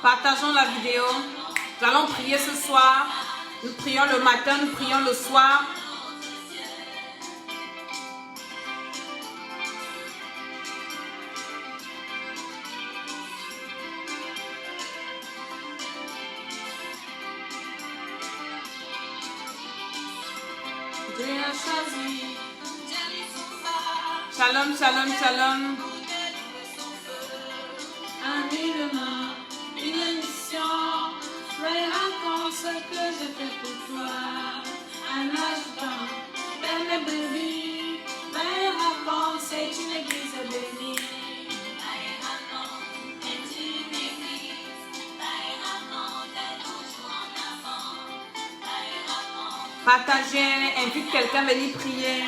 Partageons la vidéo. Nous allons prier ce soir. Nous prions le matin, nous prions le soir. Shalom, shalom, shalom. Un élément, une mission, raconte ce que j'ai fait pour toi. Un instant, belle bébé, raconte, c'est une église bénie. Partagez, invite quelqu'un à venir prier.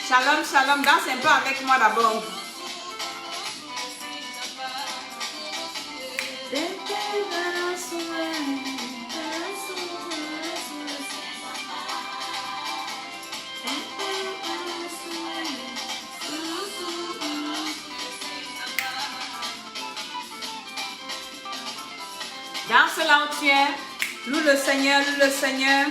Shalom, shalom, danse un peu avec moi d'abord. Danse là où tu es. Loue le Seigneur, loue le Seigneur.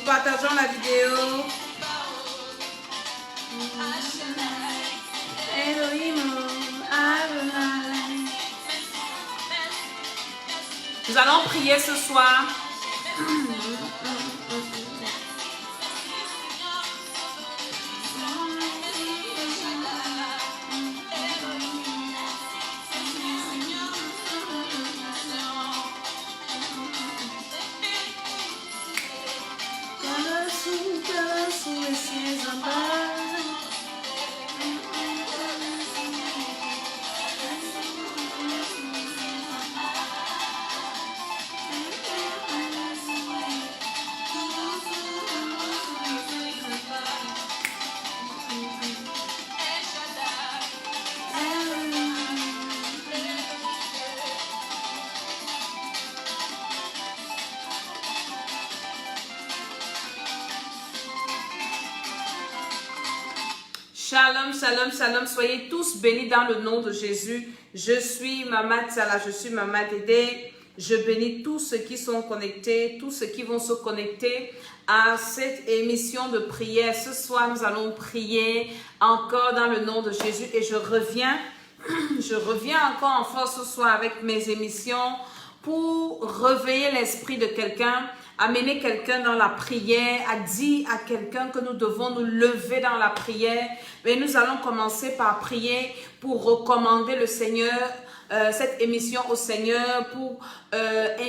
Partageons la vidéo. Nous allons prier ce soir. Shalom, shalom, shalom. Soyez tous bénis dans le nom de Jésus. Je suis Maman Tsala, je suis Maman Dédé. Je bénis tous ceux qui sont connectés, tous ceux qui vont se connecter à cette émission de prière. Ce soir, nous allons prier encore dans le nom de Jésus. Et je reviens encore en force ce soir avec mes émissions pour réveiller l'esprit de quelqu'un, amener quelqu'un dans la prière, à dire à quelqu'un que nous devons nous lever dans la prière. Mais nous allons commencer par prier pour recommander le Seigneur, cette émission au Seigneur, pour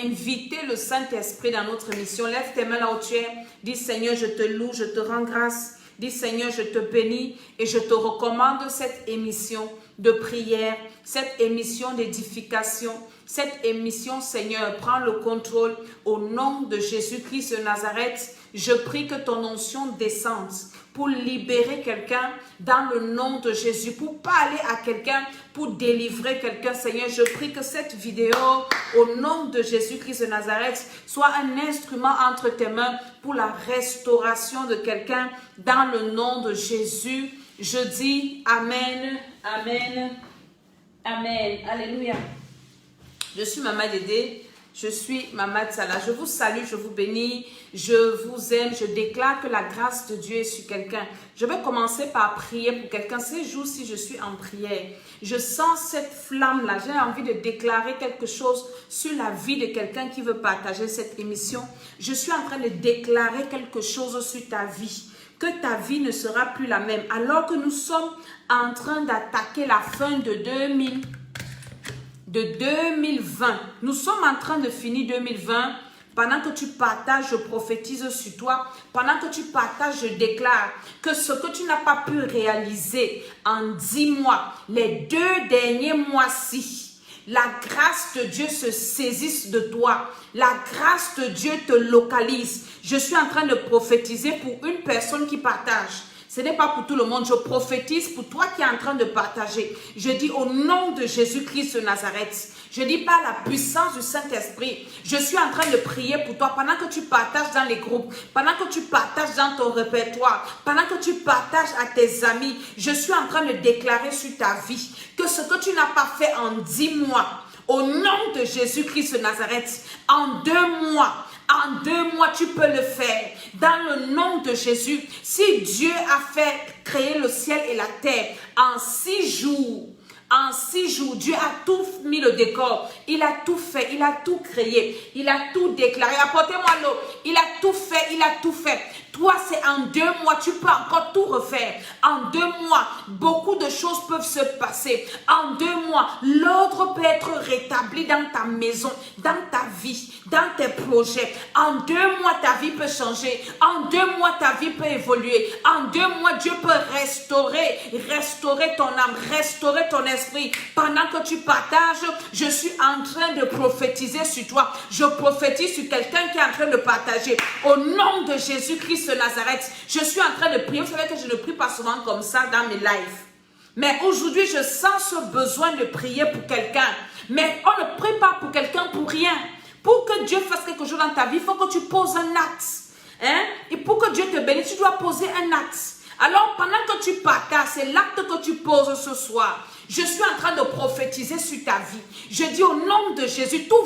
inviter le Saint-Esprit dans notre émission. Lève tes mains là où tu es. Dis Seigneur, je te loue, je te rends grâce. Dis Seigneur, je te bénis et je te recommande cette émission de prière, cette émission d'édification, cette émission, Seigneur, prends le contrôle au nom de Jésus-Christ de Nazareth. Je prie que ton onction descende pour libérer quelqu'un dans le nom de Jésus, pour parler à quelqu'un, pour délivrer quelqu'un. Seigneur, je prie que cette vidéo, au nom de Jésus-Christ de Nazareth, soit un instrument entre tes mains pour la restauration de quelqu'un dans le nom de Jésus. Je dis Amen, Amen, Amen. Alléluia. Je suis Maman Dédé. Je suis Maman Tsala. Je vous salue, je vous bénis, je vous aime. Je déclare que la grâce de Dieu est sur quelqu'un. Je vais commencer par prier pour quelqu'un. Ces jours-ci, je suis en prière. Je sens cette flamme-là. J'ai envie de déclarer quelque chose sur la vie de quelqu'un qui veut partager cette émission. Je suis en train de déclarer quelque chose sur ta vie. Que ta vie ne sera plus la même. Alors que nous sommes en train d'attaquer la fin de 2020. Nous sommes en train de finir 2020. Pendant que tu partages, je prophétise sur toi. Pendant que tu partages, je déclare que ce que tu n'as pas pu réaliser en 10 mois, les 2 derniers mois-ci, la grâce de Dieu se saisisse de toi. La grâce de Dieu te localise. Je suis en train de prophétiser pour une personne qui partage. Ce n'est pas pour tout le monde. Je prophétise pour toi qui es en train de partager. Je dis au nom de Jésus-Christ de Nazareth. Je dis par la puissance du Saint-Esprit. Je suis en train de prier pour toi pendant que tu partages dans les groupes, pendant que tu partages dans ton répertoire, pendant que tu partages à tes amis. Je suis en train de déclarer sur ta vie que ce que tu n'as pas fait en 10 mois, au nom de Jésus-Christ de Nazareth, en 2 mois, en 2 mois, tu peux le faire. Dans le nom de Jésus, si Dieu a fait créer le ciel et la terre en 6 jours, en 6 jours, Dieu a tout mis le décor. Il a tout fait, il a tout créé, il a tout déclaré. Apportez-moi l'eau. Il a tout fait, il a tout fait. Toi, c'est en 2 mois, tu peux encore tout refaire. En 2 mois, beaucoup de choses peuvent se passer. En 2 mois, l'ordre peut être rétabli dans ta maison, dans ta vie, dans tes projets. En 2 mois, ta vie peut changer. En 2 mois, ta vie peut évoluer. En 2 mois, Dieu peut restaurer ton âme, restaurer ton esprit. Pendant que tu partages, je suis en train de prophétiser sur toi. Je prophétise sur quelqu'un qui est en train de partager. Au nom de Jésus-Christ de Nazareth, je suis en train de prier. Vous savez que je ne prie pas souvent comme ça dans mes lives. Mais aujourd'hui, je sens ce besoin de prier pour quelqu'un. Mais on ne prie pas pour quelqu'un pour rien. Pour que Dieu fasse quelque chose dans ta vie, il faut que tu poses un acte. Et pour que Dieu te bénisse, tu dois poser un acte. Alors, pendant que tu partages, c'est l'acte que tu poses ce soir. Je suis en train de prophétiser sur ta vie. Je dis au nom de Jésus, tout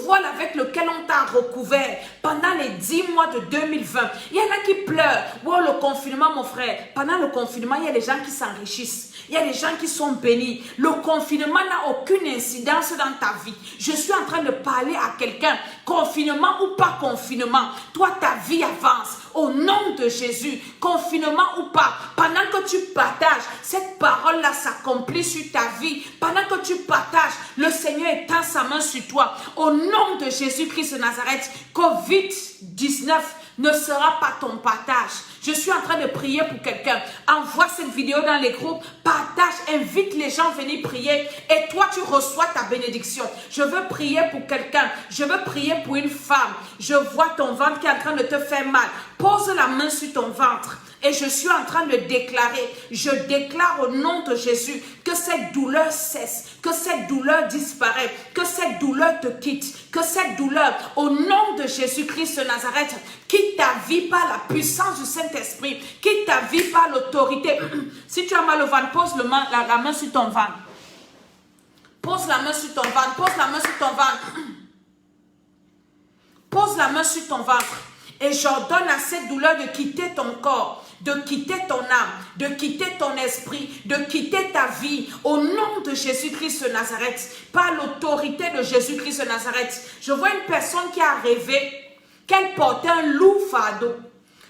voile avec lequel on t'a recouvert pendant les 10 mois de 2020. Il y en a qui pleurent. Oh, le confinement, mon frère. Pendant le confinement, il y a des gens qui s'enrichissent. Il y a des gens qui sont bénis. Le confinement n'a aucune incidence dans ta vie. Je suis en train de parler à quelqu'un. Confinement ou pas confinement, toi, ta vie avance. Au nom de Jésus, confinement ou pas, pendant que tu partages, cette parole-là s'accomplit sur ta vie. Pendant que tu partages, le Seigneur étend sa main sur toi. Au nom de Jésus-Christ de Nazareth, COVID-19 ne sera pas ton partage. Je suis en train de prier pour quelqu'un. Envoie cette vidéo dans les groupes, partage, invite les gens à venir prier et toi tu reçois ta bénédiction. Je veux prier pour quelqu'un. Je veux prier pour une femme. Je vois ton ventre qui est en train de te faire mal. Pose la main sur ton ventre. Et je suis en train de déclarer, je déclare au nom de Jésus que cette douleur cesse, que cette douleur disparaît, que cette douleur te quitte, que cette douleur, au nom de Jésus-Christ de Nazareth, quitte ta vie par la puissance du Saint-Esprit, quitte ta vie par l'autorité. Si tu as mal au ventre, pose la main sur ton ventre. Pose la main sur ton ventre, pose la main sur ton ventre. Pose la main sur ton ventre. Et j'ordonne à cette douleur de quitter ton corps, de quitter ton âme, de quitter ton esprit, de quitter ta vie. Au nom de Jésus-Christ de Nazareth, par l'autorité de Jésus-Christ de Nazareth, je vois une personne qui a rêvé qu'elle portait un lourd fardeau.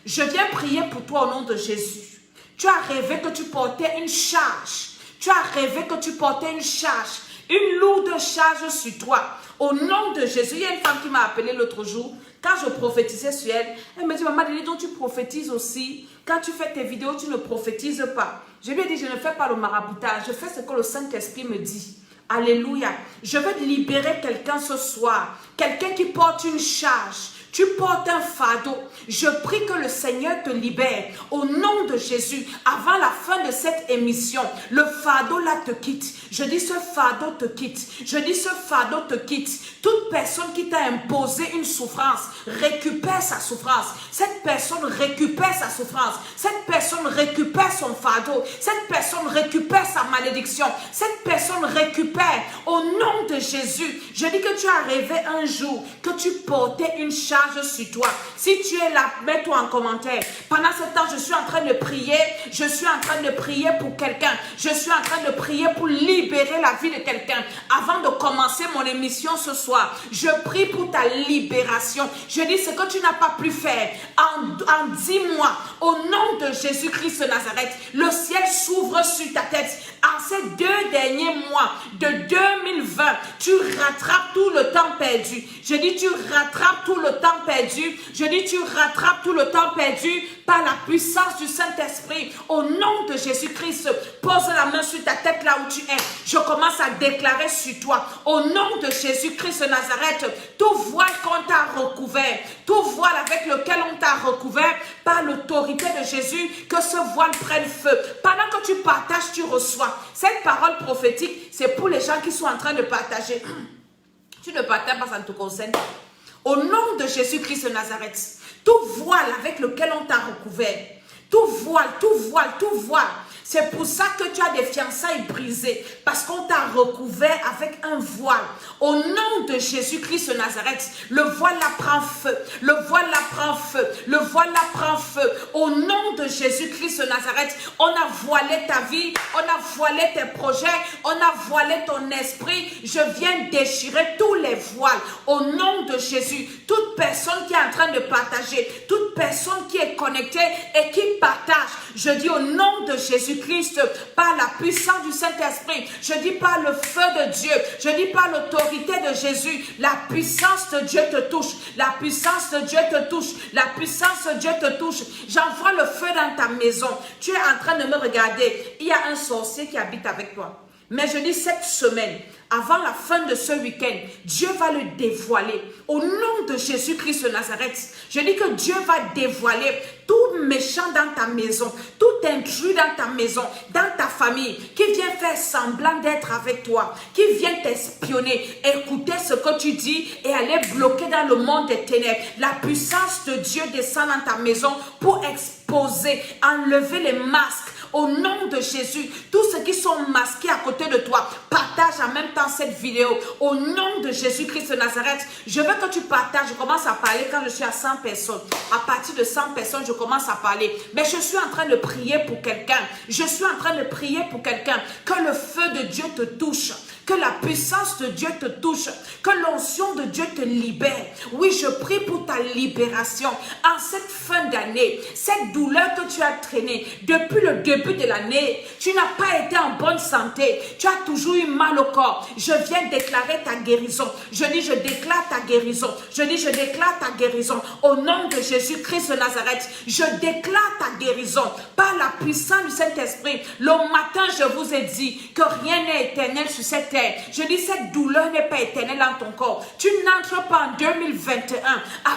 Je viens prier pour toi au nom de Jésus. Tu as rêvé que tu portais une charge. Tu as rêvé que tu portais une charge, une lourde charge sur toi. Au nom de Jésus, il y a une femme qui m'a appelé l'autre jour. Quand je prophétisais sur elle, elle me dit, maman, donc tu prophétises aussi. Quand tu fais tes vidéos, tu ne prophétises pas. Je lui ai dit, je ne fais pas le maraboutage. Je fais ce que le Saint-Esprit me dit. Alléluia. Je veux libérer quelqu'un ce soir. Quelqu'un qui porte une charge. Tu portes un fardeau. Je prie que le Seigneur te libère. Au nom de Jésus, avant la fin de cette émission, le fardeau là te quitte. Je dis ce fardeau te quitte. Je dis ce fardeau te quitte. Toute personne qui t'a imposé une souffrance, récupère sa souffrance. Cette personne récupère sa souffrance. Cette personne récupère son fardeau. Cette personne récupère sa malédiction. Cette personne récupère au nom de Jésus. Je dis que tu as rêvé un jour que tu portais une charge sur toi. Si tu es là, mets-toi en commentaire. Pendant ce temps, je suis en train de prier. Je suis en train de prier pour quelqu'un. Je suis en train de prier pour libérer la vie de quelqu'un. Avant de commencer mon émission ce soir, je prie pour ta libération. Je dis ce que tu n'as pas pu faire en 10 mois. Au nom de Jésus-Christ de Nazareth, le ciel s'ouvre sur ta tête. En ces 2 derniers mois de 2020, tu rattrapes tout le temps perdu. Je dis tu rattrapes tout le temps perdu. Je dis tu rattrapes tout le temps perdu par la puissance du Saint-Esprit. Au nom de Jésus-Christ, pose la main sur ta tête là où tu es. Je commence à déclarer sur toi. Au nom de Jésus-Christ de Nazareth, tout voile qu'on t'a recouvert, tout voile avec lequel on t'a recouvert, par l'autorité de Jésus, que ce voile prenne feu. Pendant que tu partages, tu reçois. Cette parole prophétique, c'est pour les gens qui sont en train de partager. Tu ne partages pas, ça ne te concerne pas. Au nom de Jésus-Christ de Nazareth, tout voile avec lequel on t'a recouvert, tout voile, c'est pour ça que tu as des fiançailles brisées, parce qu'on t'a recouvert avec un voile. Au nom de Jésus-Christ de Nazareth, le voile là prend feu, le voile là prend feu, le voile là prend feu. Au nom de Jésus-Christ de Nazareth, on a voilé ta vie, on a voilé tes projets, on a voilé ton esprit. Je viens déchirer tous les voiles. Au nom de Jésus, toute personne qui est en train de partager, toute personne qui est connectée et qui partage, je dis au nom de Jésus-Christ, par la puissance du Saint-Esprit, je dis par le feu de Dieu, je dis par l'autorité de Jésus, la puissance de Dieu te touche, la puissance de Dieu te touche, la puissance de Dieu te touche. J'envoie le feu dans ta maison. Tu es en train de me regarder. Il y a un sorcier qui habite avec toi. Mais je dis cette semaine, avant la fin de ce week-end, Dieu va le dévoiler. Au nom de Jésus-Christ de Nazareth, je dis que Dieu va dévoiler tout méchant dans ta maison, tout intrus dans ta maison, dans ta famille, qui vient faire semblant d'être avec toi, qui vient t'espionner, écouter ce que tu dis et aller bloquer dans le monde des ténèbres. La puissance de Dieu descend dans ta maison pour exposer, enlever les masques. Au nom de Jésus, tous ceux qui sont masqués à côté de toi, partage en même temps cette vidéo. Au nom de Jésus-Christ de Nazareth, je veux que tu partages. Je commence à parler quand je suis à 100 personnes. À partir de 100 personnes, je commence à parler. Mais je suis en train de prier pour quelqu'un. Je suis en train de prier pour quelqu'un. Que le feu de Dieu te touche. Que la puissance de Dieu te touche. Que l'onction de Dieu te libère. Oui, je prie pour ta libération. En cette fin d'année, cette douleur que tu as traînée depuis le début de l'année, tu n'as pas été en bonne santé. Tu as toujours eu mal au corps. Je viens déclarer ta guérison. Je dis, je déclare ta guérison. Je dis, je déclare ta guérison. Au nom de Jésus-Christ de Nazareth, je déclare ta guérison par la puissance du Saint-Esprit. Le matin, je vous ai dit que rien n'est éternel sur cette terre. Je dis, cette douleur n'est pas éternelle dans ton corps. Tu n'entres pas en 2021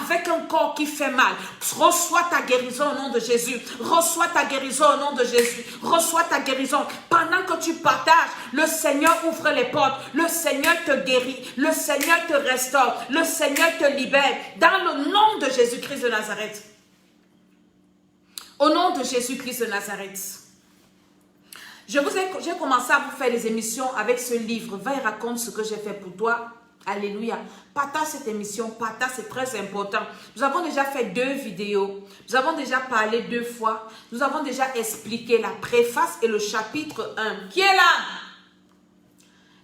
avec un corps qui fait mal. Reçois ta guérison au nom de Jésus. Reçois ta guérison au nom de Jésus. Reçois ta guérison. Pendant que tu partages, le Seigneur ouvre les portes. Le Seigneur te guérit. Le Seigneur te restaure. Le Seigneur te libère. Dans le nom de Jésus-Christ de Nazareth. Au nom de Jésus-Christ de Nazareth. J'ai commencé à vous faire des émissions avec ce livre. Va et raconte ce que j'ai fait pour toi. Alléluia. Partage cette émission. Partage, c'est très important. Nous avons déjà fait 2 vidéos. Nous avons déjà parlé 2 fois. Nous avons déjà expliqué la préface et le chapitre 1. Qui est là?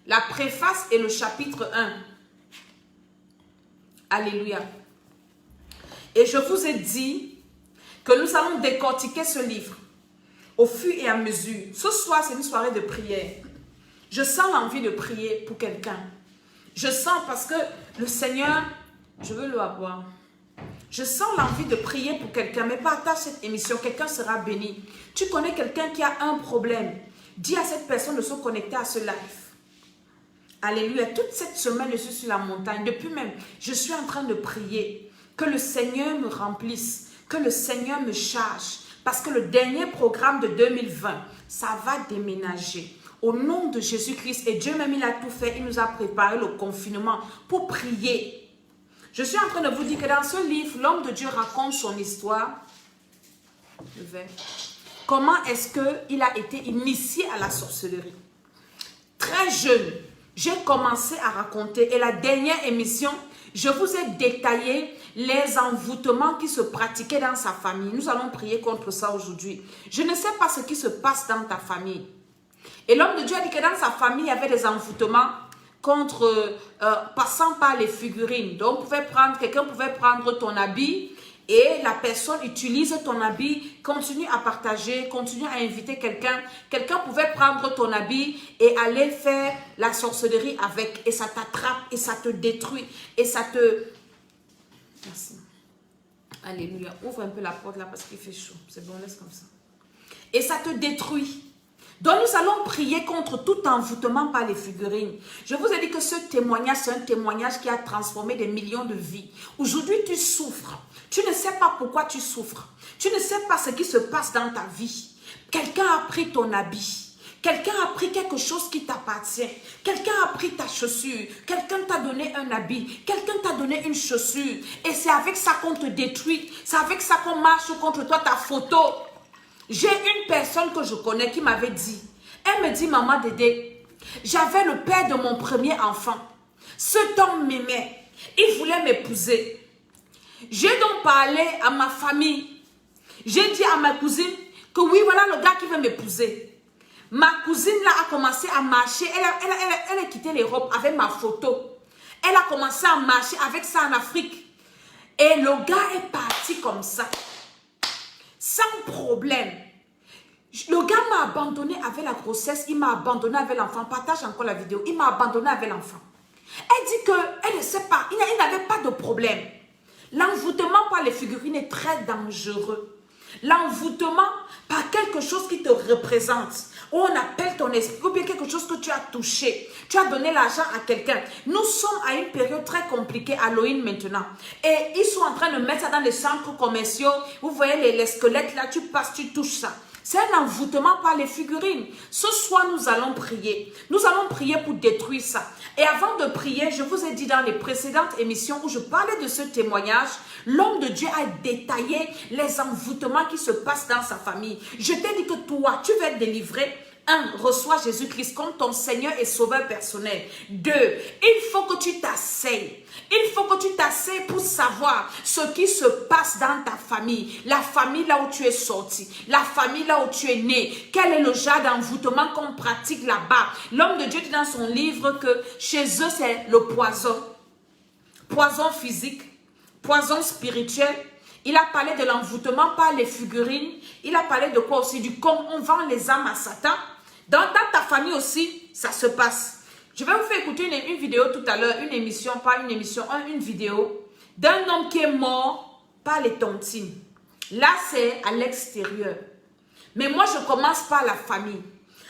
La préface et le chapitre 1. Alléluia. Et je vous ai dit que nous allons décortiquer ce livre au fur et à mesure. Ce soir, c'est une soirée de prière. Je sens l'envie de prier pour quelqu'un. Je sens parce que le Seigneur, je veux le avoir. Je sens l'envie de prier pour quelqu'un, mais partage cette émission, quelqu'un sera béni. Tu connais quelqu'un qui a un problème. Dis à cette personne de se connecter à ce live. Alléluia. Toute cette semaine, je suis sur la montagne. Depuis même, je suis en train de prier. Que le Seigneur me remplisse, que le Seigneur me charge. Parce que le dernier programme de 2020, ça va déménager. Au nom de Jésus-Christ, et Dieu même, il a tout fait, il nous a préparé le confinement pour prier. Je suis en train de vous dire que dans ce livre, l'homme de Dieu raconte son histoire. Comment est-ce qu'il a été initié à la sorcellerie? Très jeune, j'ai commencé à raconter. Et la dernière émission, je vous ai détaillé les envoûtements qui se pratiquaient dans sa famille. Nous allons prier contre ça aujourd'hui. Je ne sais pas ce qui se passe dans ta famille. Et l'homme de Dieu a dit que dans sa famille, il y avait des envoûtements passant par les figurines. Donc, quelqu'un pouvait prendre ton habit et la personne utilise ton habit, continue à partager, continue à inviter quelqu'un. Quelqu'un pouvait prendre ton habit et aller faire la sorcellerie avec. Et ça t'attrape et ça te détruit. Et ça te... Merci. Alléluia. Ouvre un peu la porte là parce qu'il fait chaud. C'est bon, laisse comme ça. Et ça te détruit. Donc nous allons prier contre tout envoûtement par les figurines. Je vous ai dit que ce témoignage, c'est un témoignage qui a transformé des millions de vies. Aujourd'hui, tu souffres. Tu ne sais pas pourquoi tu souffres. Tu ne sais pas ce qui se passe dans ta vie. Quelqu'un a pris ton habit. Quelqu'un a pris quelque chose qui t'appartient. Quelqu'un a pris ta chaussure. Quelqu'un t'a donné un habit. Quelqu'un t'a donné une chaussure. Et c'est avec ça qu'on te détruit. C'est avec ça qu'on marche contre toi, ta photo. J'ai une personne que je connais qui m'avait dit, elle me dit, maman Dédé, j'avais le père de mon premier enfant. Cet homme m'aimait. Il voulait m'épouser. J'ai donc parlé à ma famille. J'ai dit à ma cousine que oui, voilà le gars qui veut m'épouser. Ma cousine là a commencé à marcher. Elle a quitté l'Europe avec ma photo. Elle a commencé à marcher avec ça en Afrique. Et le gars est parti comme ça. Sans problème. Le gars m'a abandonné avec la grossesse. Il m'a abandonné avec l'enfant. Partage encore la vidéo. Il m'a abandonné avec l'enfant. Elle dit qu'elle ne sait pas. Il n'avait pas de problème. L'envoûtement par les figurines est très dangereux. L'envoûtement par quelque chose qui te représente. Ou on appelle ton esprit. Ou bien quelque chose que tu as touché. Tu as donné l'argent à quelqu'un. Nous sommes à une période très compliquée, Halloween maintenant. Et ils sont en train de mettre ça dans les centres commerciaux. Vous voyez les squelettes là, tu passes, tu touches ça. C'est un envoûtement par les figurines. Ce soir, nous allons prier. Nous allons prier pour détruire ça. Et avant de prier, je vous ai dit dans les précédentes émissions où je parlais de ce témoignage, l'homme de Dieu a détaillé les envoûtements qui se passent dans sa famille. Je t'ai dit que toi, tu vas être délivré. 1. Reçois Jésus-Christ comme ton Seigneur et Sauveur personnel. 2. Il faut que tu t'asseyes. Il faut que tu t'asseyes pour savoir ce qui se passe dans ta famille. La famille là où tu es sorti. La famille là où tu es né. Quel est le genre d'envoûtement qu'on pratique là-bas? L'homme de Dieu dit dans son livre que chez eux c'est le poison. Poison physique. Poison spirituel. Il a parlé de l'envoûtement par les figurines. Il a parlé de quoi aussi? Du comme on vend les âmes à Satan. Dans ta famille aussi, ça se passe. Je vais vous faire écouter une vidéo tout à l'heure, une émission, pas une émission, une vidéo d'un homme qui est mort par les tontines. Là, c'est à l'extérieur. Mais moi, je commence par la famille.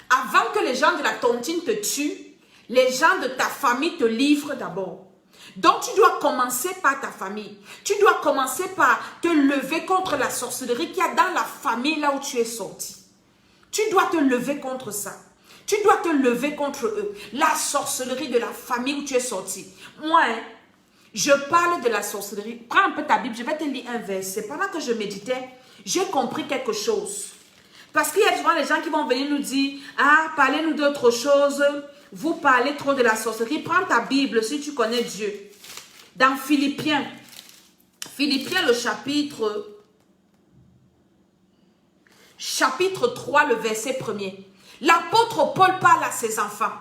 Avant que les gens de la tontine te tuent, les gens de ta famille te livrent d'abord. Donc, tu dois commencer par ta famille. Tu dois commencer par te lever contre la sorcellerie qu'il y a dans la famille là où tu es sorti. Tu dois te lever contre ça. Tu dois te lever contre eux. La sorcellerie de la famille où tu es sorti. Moi, je parle de la sorcellerie. Prends un peu ta Bible, je vais te lire un verset. Pendant que je méditais, j'ai compris quelque chose. Parce qu'il y a souvent les gens qui vont venir nous dire, ah, parlez-nous d'autre chose. Vous parlez trop de la sorcellerie. Prends ta Bible si tu connais Dieu. Dans Philippiens. Philippiens, le chapitre 3, le verset 1er. L'apôtre Paul parle à ses enfants.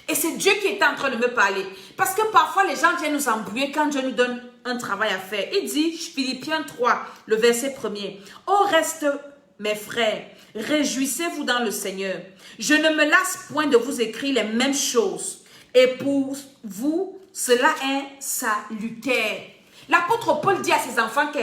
Et c'est Dieu qui est en train de me parler. Parce que parfois, les gens viennent nous embrouiller quand Dieu nous donne un travail à faire. Il dit, Philippiens 3, le verset 1er. Au reste, mes frères, réjouissez-vous dans le Seigneur. Je ne me lasse point de vous écrire les mêmes choses. Et pour vous, cela est salutaire. L'apôtre Paul dit à ses enfants que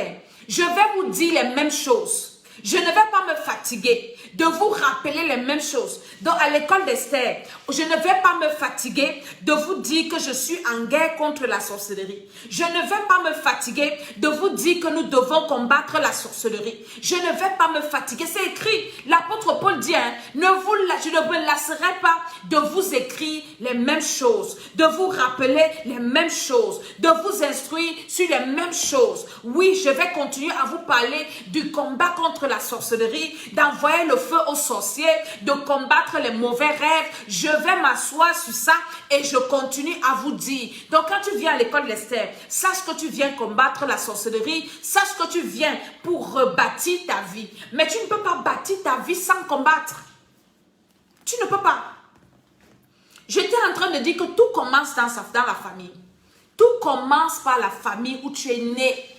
je vais vous dire les mêmes choses. Je ne vais pas me fatiguer. de vous rappeler les mêmes choses. Donc, à l'école d'Esther, je ne vais pas me fatiguer de vous dire que je suis en guerre contre la sorcellerie. Je ne vais pas me fatiguer de vous dire que nous devons combattre la sorcellerie. Je ne vais pas me fatiguer. C'est écrit. L'apôtre Paul dit, hein, je ne me lasserai pas de vous écrire les mêmes choses, de vous rappeler les mêmes choses, de vous instruire sur les mêmes choses. Oui, je vais continuer à vous parler du combat contre la sorcellerie, d'envoyer le feu aux sorciers, de combattre les mauvais rêves. Je vais m'asseoir sur ça et je continue à vous dire. Donc quand tu viens à l'école d'Esther, sache que tu viens combattre la sorcellerie, sache que tu viens pour rebâtir ta vie. Mais tu ne peux pas bâtir ta vie sans combattre. Tu ne peux pas. J'étais en train de dire que tout commence dans la famille. Tout commence par la famille où tu es né.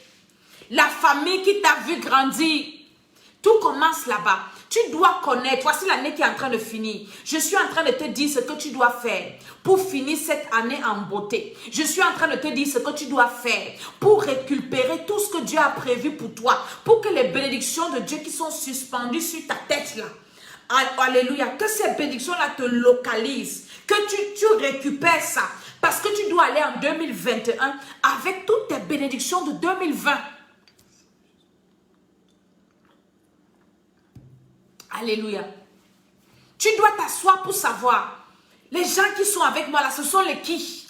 La famille qui t'a vu grandir. Tout commence là-bas. Tu dois connaître. Voici l'année qui est en train de finir. Je suis en train de te dire ce que tu dois faire pour finir cette année en beauté. Je suis en train de te dire ce que tu dois faire pour récupérer tout ce que Dieu a prévu pour toi. Pour que les bénédictions de Dieu qui sont suspendues sur ta tête là. Alléluia. Que ces bénédictions-là te localisent. Que tu récupères ça. Parce que tu dois aller en 2021 avec toutes tes bénédictions de 2020. Alléluia. Tu dois t'asseoir pour savoir. Les gens qui sont avec moi là, ce sont les qui?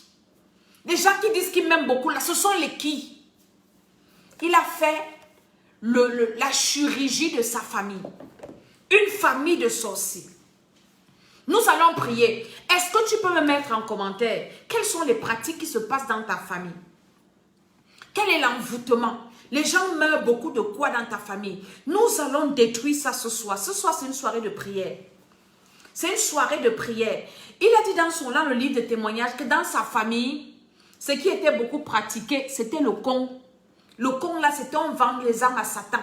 Les gens qui disent qu'ils m'aiment beaucoup là, ce sont les qui? Il a fait la chirurgie de sa famille. Une famille de sorciers. Nous allons prier. Est-ce que tu peux me mettre en commentaire quelles sont les pratiques qui se passent dans ta famille? Quel est l'envoûtement? Les gens meurent beaucoup de quoi dans ta famille? Nous allons détruire ça ce soir. Ce soir, c'est une soirée de prière. C'est une soirée de prière. Il a dit dans le livre de témoignages que dans sa famille, ce qui était beaucoup pratiqué, c'était le con. Le con là, c'était on vend les armes à Satan.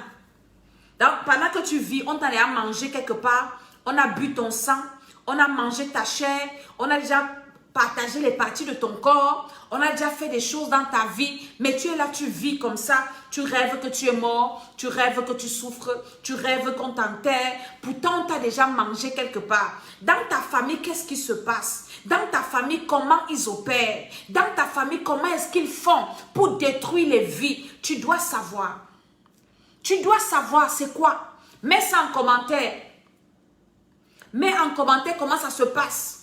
Donc, pendant que tu vis, on t'a déjà mangé quelque part, on a bu ton sang, on a mangé ta chair, on a déjà partagé les parties de ton corps, on a déjà fait des choses dans ta vie, mais tu es là, tu vis comme ça, tu rêves que tu es mort, tu rêves que tu souffres, tu rêves qu'on t'enterre, pourtant on t'a déjà mangé quelque part. Dans ta famille, qu'est-ce qui se passe? Dans ta famille, comment ils opèrent? Dans ta famille, comment est-ce qu'ils font pour détruire les vies? Tu dois savoir. Tu dois savoir c'est quoi. Mets ça en commentaire. Mets en commentaire comment ça se passe.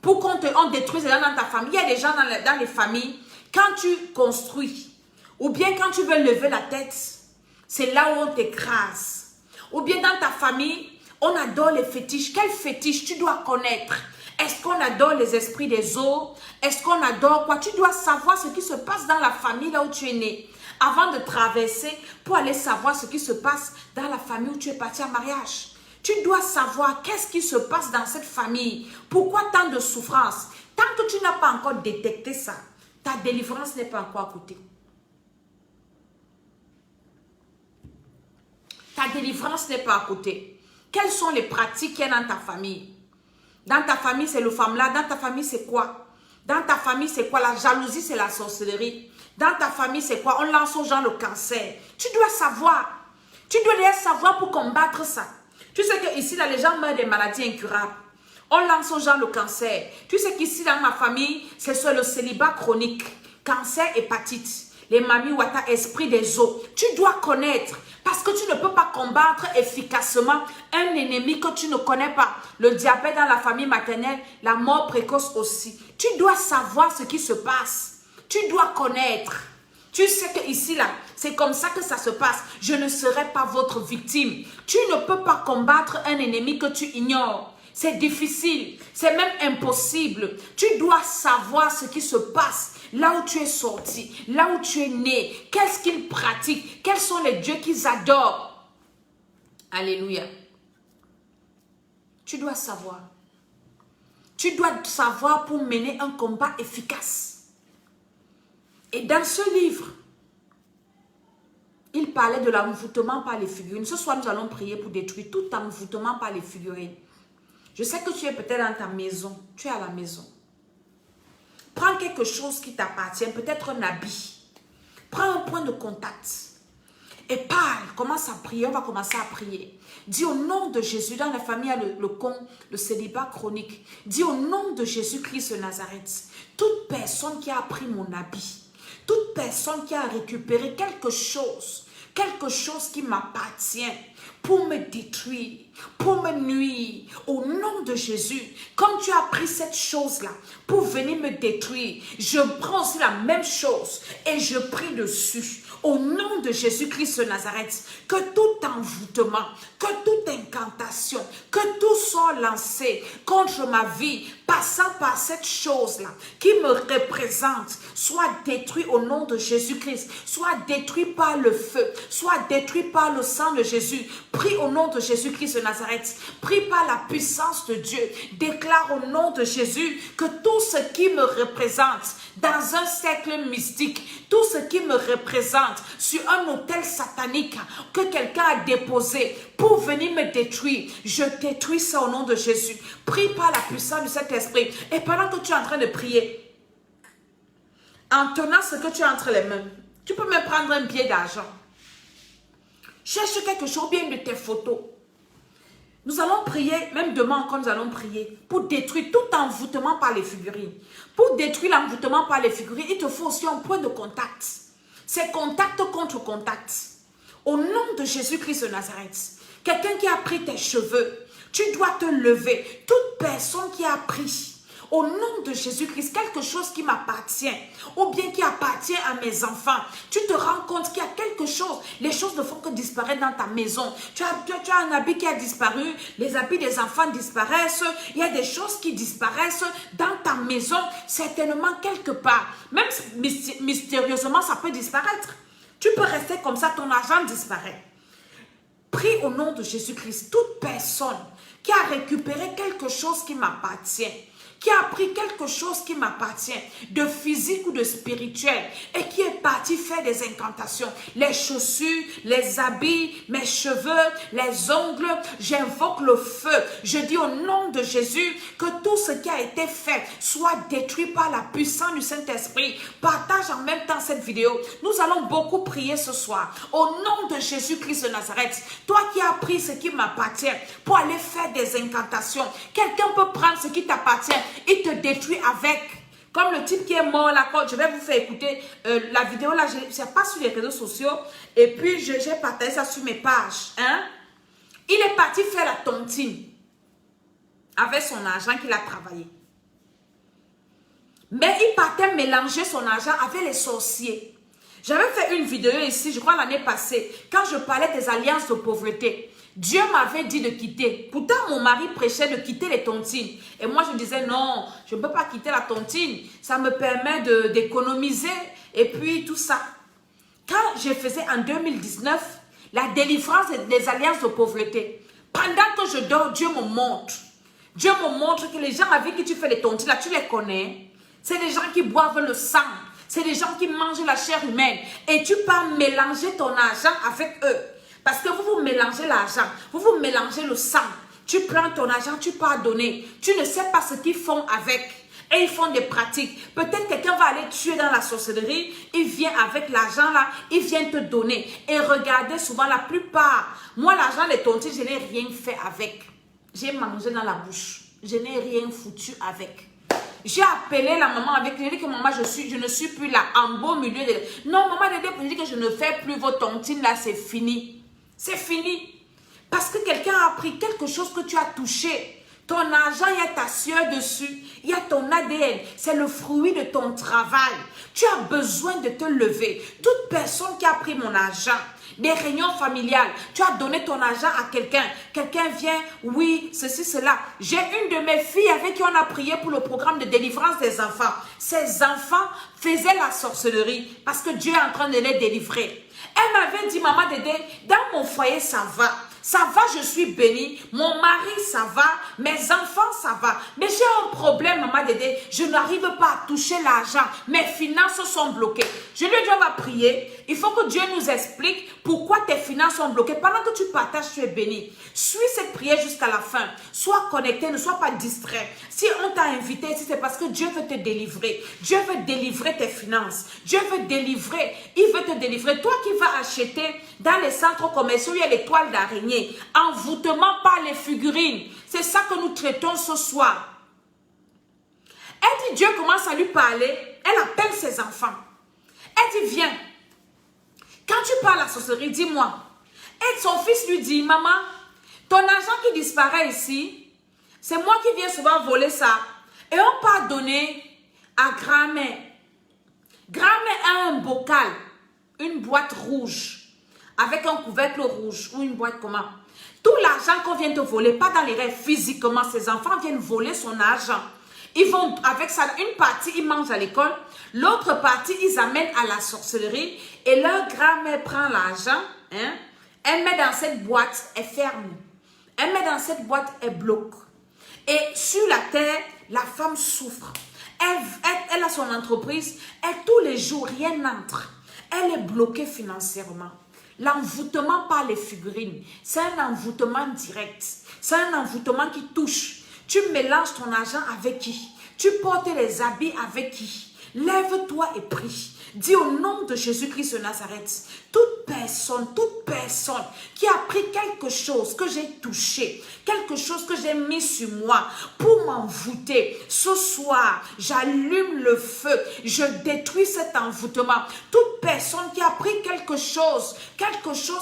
Pour qu'on détruise les gens dans ta famille. Il y a des gens dans les familles, quand tu construis, ou bien quand tu veux lever la tête, c'est là où on t'écrase. Ou bien dans ta famille, on adore les fétiches. Quel fétiche tu dois connaître? Est-ce qu'on adore les esprits des eaux? Est-ce qu'on adore quoi? Tu dois savoir ce qui se passe dans la famille là où tu es né. Avant de traverser pour aller savoir ce qui se passe dans la famille où tu es parti en mariage. Tu dois savoir qu'est-ce qui se passe dans cette famille. Pourquoi tant de souffrance? Tant que tu n'as pas encore détecté ça, ta délivrance n'est pas encore à côté. Ta délivrance n'est pas à côté. Quelles sont les pratiques qu'il y a dans ta famille? Dans ta famille, c'est le femme-là. Dans ta famille, c'est quoi? Dans ta famille, c'est quoi? La jalousie, c'est la sorcellerie. Dans ta famille, c'est quoi? On lance aux gens le cancer. Tu dois savoir. Tu dois déjà savoir pour combattre ça. Tu sais qu'ici, là, les gens meurent des maladies incurables. On lance aux gens le cancer. Tu sais qu'ici, dans ma famille, c'est sur le célibat chronique. Cancer, hépatite. Les mamies wata, esprit des os. Tu dois connaître. Parce que tu ne peux pas combattre efficacement un ennemi que tu ne connais pas. Le diabète dans la famille maternelle, la mort précoce aussi. Tu dois savoir ce qui se passe. Tu dois connaître. Tu sais que ici, là, c'est comme ça que ça se passe. Je ne serai pas votre victime. Tu ne peux pas combattre un ennemi que tu ignores. C'est difficile. C'est même impossible. Tu dois savoir ce qui se passe. Là où tu es sorti, là où tu es né. Qu'est-ce qu'ils pratiquent? Quels sont les dieux qu'ils adorent? Alléluia. Tu dois savoir. Tu dois savoir pour mener un combat efficace. Et dans ce livre, il parlait de l'envoûtement par les figurines. Ce soir, nous allons prier pour détruire tout envoûtement par les figurines. Je sais que tu es peut-être dans ta maison. Tu es à la maison. Prends quelque chose qui t'appartient, peut-être un habit. Prends un point de contact. et parle, commence à prier, on va commencer à prier. Dis au nom de Jésus, dans la famille, il y a le célibat chronique. Dis au nom de Jésus-Christ de Nazareth, toute personne qui a pris mon habit, toute personne qui a récupéré quelque chose qui m'appartient, pour me détruire, pour me nuire, au nom de Jésus, comme tu as pris cette chose-là pour venir me détruire, je prends aussi la même chose et je prie dessus. Au nom de Jésus-Christ de Nazareth, que tout envoûtement, que toute incantation, que tout soit lancé contre ma vie, passant par cette chose-là qui me représente, soit détruit au nom de Jésus-Christ, soit détruit par le feu, soit détruit par le sang de Jésus. Prie au nom de Jésus-Christ de Nazareth, prie par la puissance de Dieu, déclare au nom de Jésus que tout ce qui me représente dans un cercle mystique, tout ce qui me représente sur un autel satanique que quelqu'un a déposé pour venir me détruire, je détruis ça au nom de Jésus. Prie par la puissance du Saint-Esprit. Et pendant que tu es en train de prier, en tenant ce que tu as entre les mains, tu peux même prendre un billet d'argent. Cherche quelque chose, bien de tes photos. Nous allons prier, même demain encore nous allons prier, pour détruire tout envoûtement par les figurines. Pour détruire l'envoûtement par les figurines, il te faut aussi un point de contact. C'est contact contre contact. Au nom de Jésus-Christ de Nazareth, quelqu'un qui a pris tes cheveux, tu dois te lever. Toute personne qui a pris, au nom de Jésus-Christ, quelque chose qui m'appartient, ou bien qui appartient à mes enfants, tu te rends compte qu'il y a quelque chose, les choses ne font que disparaître dans ta maison. Tu as un habit qui a disparu, les habits des enfants disparaissent, il y a des choses qui disparaissent dans ta maison, certainement quelque part. Même mystérieusement, ça peut disparaître. Tu peux rester comme ça, ton argent disparaît. Prie au nom de Jésus-Christ, toute personne qui a récupéré quelque chose qui m'appartient, qui a pris quelque chose qui m'appartient, de physique ou de spirituel, et qui est parti faire des incantations, les chaussures, les habits, mes cheveux, les ongles, j'invoque le feu. Je dis au nom de Jésus que tout ce qui a été fait soit détruit par la puissance du Saint-Esprit. Partage en même temps cette vidéo. Nous allons beaucoup prier ce soir. Au nom de Jésus-Christ de Nazareth, toi qui as pris ce qui m'appartient pour aller faire des incantations, quelqu'un peut prendre ce qui t'appartient, il te détruit avec. Comme le type qui est mort là, je vais vous faire écouter la vidéo là, je pas sur les réseaux sociaux, et puis j'ai partagé ça sur mes pages. Hein? Il est parti faire la tontine avec son argent qu'il a travaillé. Mais il partait mélanger son argent avec les sorciers. J'avais fait une vidéo ici, je crois l'année passée, quand je parlais des alliances de pauvreté. Dieu m'avait dit de quitter. Pourtant, mon mari prêchait de quitter les tontines. Et moi, je disais, non, je ne peux pas quitter la tontine. Ça me permet d'économiser et puis tout ça. Quand je faisais en 2019, la délivrance des alliances de pauvreté, pendant que je dors, Dieu me montre. Dieu me montre que les gens avec qui tu fais les tontines, là, tu les connais. C'est des gens qui boivent le sang. C'est des gens qui mangent la chair humaine. Et tu peux mélanger ton argent avec eux. Parce que vous mélangez l'argent, vous mélangez le sang. Tu prends ton argent, tu pars donner. Tu ne sais pas ce qu'ils font avec. Et ils font des pratiques. Peut-être quelqu'un va aller tuer dans la sorcellerie. Il vient avec l'argent là, il vient te donner. Et regardez souvent la plupart. Moi, l'argent des tontines, je n'ai rien fait avec. J'ai mangé dans la bouche. Je n'ai rien foutu avec. J'ai appelé la maman avec, j'ai dit que maman, je ne suis plus là, en beau milieu de... Non, maman, j'ai dit que je ne fais plus vos tontines là, c'est fini. C'est fini. Parce que quelqu'un a pris quelque chose que tu as touché. Ton argent, il y a ta sueur dessus. Il y a ton ADN. C'est le fruit de ton travail. Tu as besoin de te lever. Toute personne qui a pris mon argent, des réunions familiales, tu as donné ton argent à quelqu'un. Quelqu'un vient, oui, ceci, cela. J'ai une de mes filles avec qui on a prié pour le programme de délivrance des enfants. Ces enfants faisaient la sorcellerie parce que Dieu est en train de les délivrer. Elle m'avait dit, maman Dédé, dans mon foyer, ça va. Ça va, je suis bénie. Mon mari, ça va. Mes enfants, ça va. Mais j'ai un problème, maman Dédé. Je n'arrive pas à toucher l'argent. Mes finances sont bloquées. Je lui ai dit, on va prier. Il faut que Dieu nous explique pourquoi tes finances sont bloquées. Pendant que tu partages, tu es béni. Suis cette prière jusqu'à la fin. Sois connecté, ne sois pas distrait. Si on t'a invité ici, c'est parce que Dieu veut te délivrer. Dieu veut délivrer tes finances. Dieu veut délivrer. Il veut te délivrer. Toi qui vas acheter dans les centres commerciaux, il y a les toiles d'araignée. Envoûtement par les figurines. C'est ça que nous traitons ce soir. Elle dit, Dieu commence à lui parler. Elle appelle ses enfants. Elle dit, viens. Quand tu parles à la sorcellerie, dis-moi. Et son fils lui dit, maman, ton argent qui disparaît ici, c'est moi qui viens souvent voler ça. Et on peut donner à grand-mère. Grand-mère a un bocal, une boîte rouge, avec un couvercle rouge ou une boîte comment. Tout l'argent qu'on vient te voler, pas dans les rêves physiquement, ses enfants viennent voler son argent. Ils vont avec ça, une partie, ils mangent à l'école. L'autre partie, ils amènent à la sorcellerie. Et leur grand-mère prend l'argent. Hein, elle met dans cette boîte, elle ferme. Elle met dans cette boîte, elle bloque. Et sur la terre, la femme souffre. Elle a son entreprise. Et tous les jours, rien n'entre. Elle est bloquée financièrement. L'envoûtement par les figurines, c'est un envoûtement direct. C'est un envoûtement qui touche. Tu mélanges ton argent avec qui? Tu portes les habits avec qui? Lève-toi et prie. Dis au nom de Jésus-Christ de Nazareth, toute personne qui a pris quelque chose que j'ai touché, quelque chose que j'ai mis sur moi pour m'envoûter, ce soir, j'allume le feu, je détruis cet envoûtement. Toute personne qui a pris quelque chose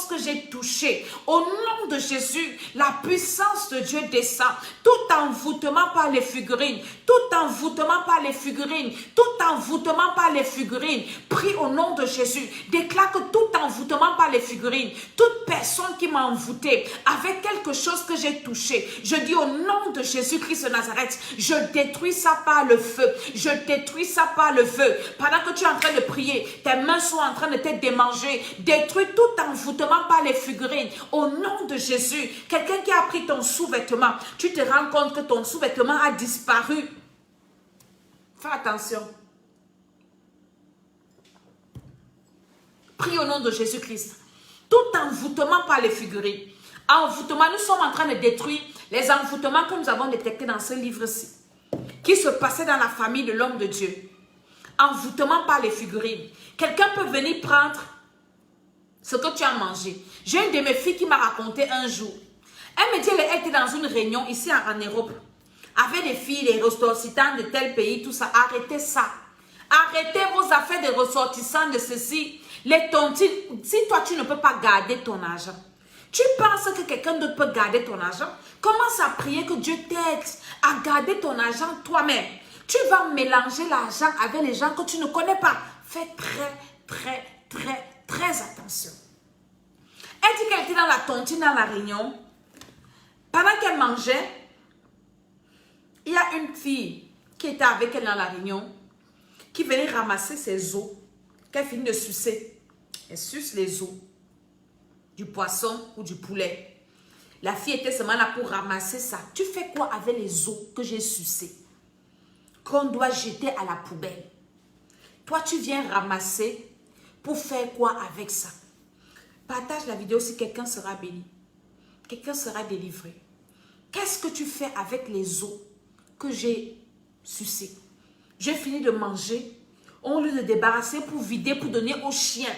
que j'ai touché, au nom de Jésus, la puissance de Dieu descend. Tout envoûtement par les figurines, tout envoûtement par les figurines, tout envoûtement par les figurines, prie au nom de Jésus. Déclare que tout envoûtement par les figurines, toute personne qui m'a envoûté avec quelque chose que j'ai touché, je dis au nom de Jésus-Christ de Nazareth, je détruis ça par le feu. Je détruis ça par le feu. Pendant que tu es en train de prier, tes mains sont en train de te démanger. Détruis tout envoûtement par les figurines. Au nom de Jésus, quelqu'un qui a pris ton sous-vêtement, tu te rends compte que ton sous-vêtement a disparu. Fais attention. Prie au nom de Jésus-Christ. Tout envoûtement par les figurines. Envoûtement, nous sommes en train de détruire les envoûtements que nous avons détectés dans ce livre-ci, qui se passait dans la famille de l'homme de Dieu. Envoûtement par les figurines. Quelqu'un peut venir prendre ce que tu as mangé. J'ai une de mes filles qui m'a raconté un jour. Elle me dit, elle était dans une réunion ici en Europe, avec des filles, les ressortissants de tel pays, tout ça. Arrêtez ça. Arrêtez vos affaires de ressortissants de ceci. Les tontines, si toi tu ne peux pas garder ton argent, tu penses que quelqu'un d'autre peut garder ton argent? Commence à prier que Dieu t'aide à garder ton argent toi-même. Tu vas mélanger l'argent avec les gens que tu ne connais pas. Fais très attention. Elle dit qu'elle était dans la tontine dans la réunion. Pendant qu'elle mangeait, il y a une fille qui était avec elle dans la réunion, qui venait ramasser ses os, qu'elle finit de sucer. Elle suce les os du poisson ou du poulet. La fille était seulement là pour ramasser ça. Tu fais quoi avec les os que j'ai sucés, qu'on doit jeter à la poubelle? Toi, tu viens ramasser pour faire quoi avec ça? Partage la vidéo si quelqu'un sera béni. Quelqu'un sera délivré. Qu'est-ce que tu fais avec les os que j'ai sucés? J'ai fini de manger. On lieu de débarrasser pour vider, pour donner aux chiens.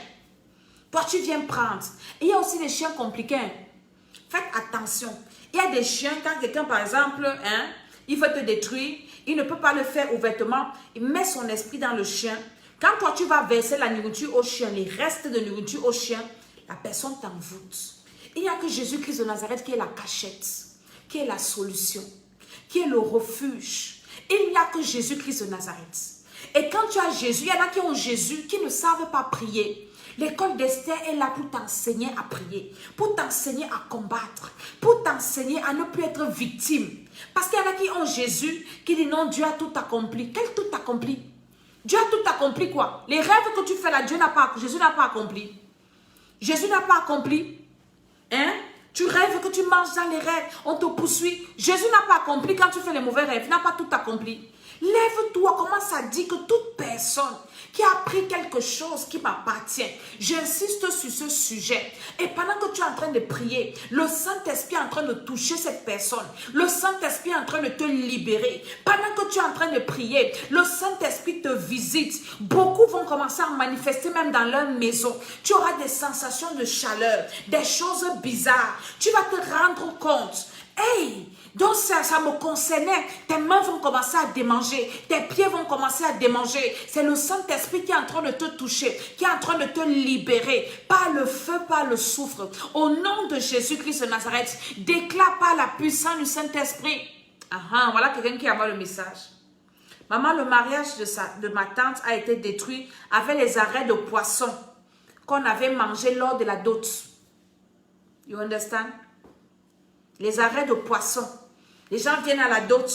Toi, tu viens prendre. Et il y a aussi des chiens compliqués. Faites attention. Il y a des chiens, quand quelqu'un, par exemple, il veut te détruire, il ne peut pas le faire ouvertement. Il met son esprit dans le chien. Quand toi, tu vas verser la nourriture au chien, les restes de nourriture au chien, la personne t'envoûte. Il n'y a que Jésus-Christ de Nazareth qui est la cachette, qui est la solution, qui est le refuge. Il n'y a que Jésus-Christ de Nazareth. Et quand tu as Jésus, il y en a qui ont Jésus, qui ne savent pas prier. L'école d'Esther est là pour t'enseigner à prier, pour t'enseigner à combattre, pour t'enseigner à ne plus être victime. Parce qu'il y en a qui ont Jésus, qui dit non, Dieu a tout accompli. Quel tout accompli? Dieu a tout accompli quoi? Les rêves que tu fais là, Jésus n'a pas accompli. Jésus n'a pas accompli. Hein? Tu rêves que tu manges dans les rêves, on te poursuit. Jésus n'a pas accompli quand tu fais les mauvais rêves, il n'a pas tout accompli. Lève-toi, commence à dire que toute personne qui a pris quelque chose qui m'appartient, j'insiste sur ce sujet. Et pendant que tu es en train de prier, le Saint-Esprit est en train de toucher cette personne. Le Saint-Esprit est en train de te libérer. Pendant que tu es en train de prier, le Saint-Esprit te visite. Beaucoup vont commencer à manifester même dans leur maison. Tu auras des sensations de chaleur, des choses bizarres. Tu vas te rendre compte. Hey! Donc ça me concernait, tes mains vont commencer à démanger, tes pieds vont commencer à démanger. C'est le Saint-Esprit qui est en train de te toucher, qui est en train de te libérer par le feu, par le soufre. Au nom de Jésus-Christ de Nazareth, déclare par la puissance du Saint-Esprit. Voilà quelqu'un qui a le message. Maman, le mariage de ma tante a été détruit avec les arrêts de poisson qu'on avait mangé lors de la dot. You understand? Les arrêts de poisson. Les gens viennent à la dot,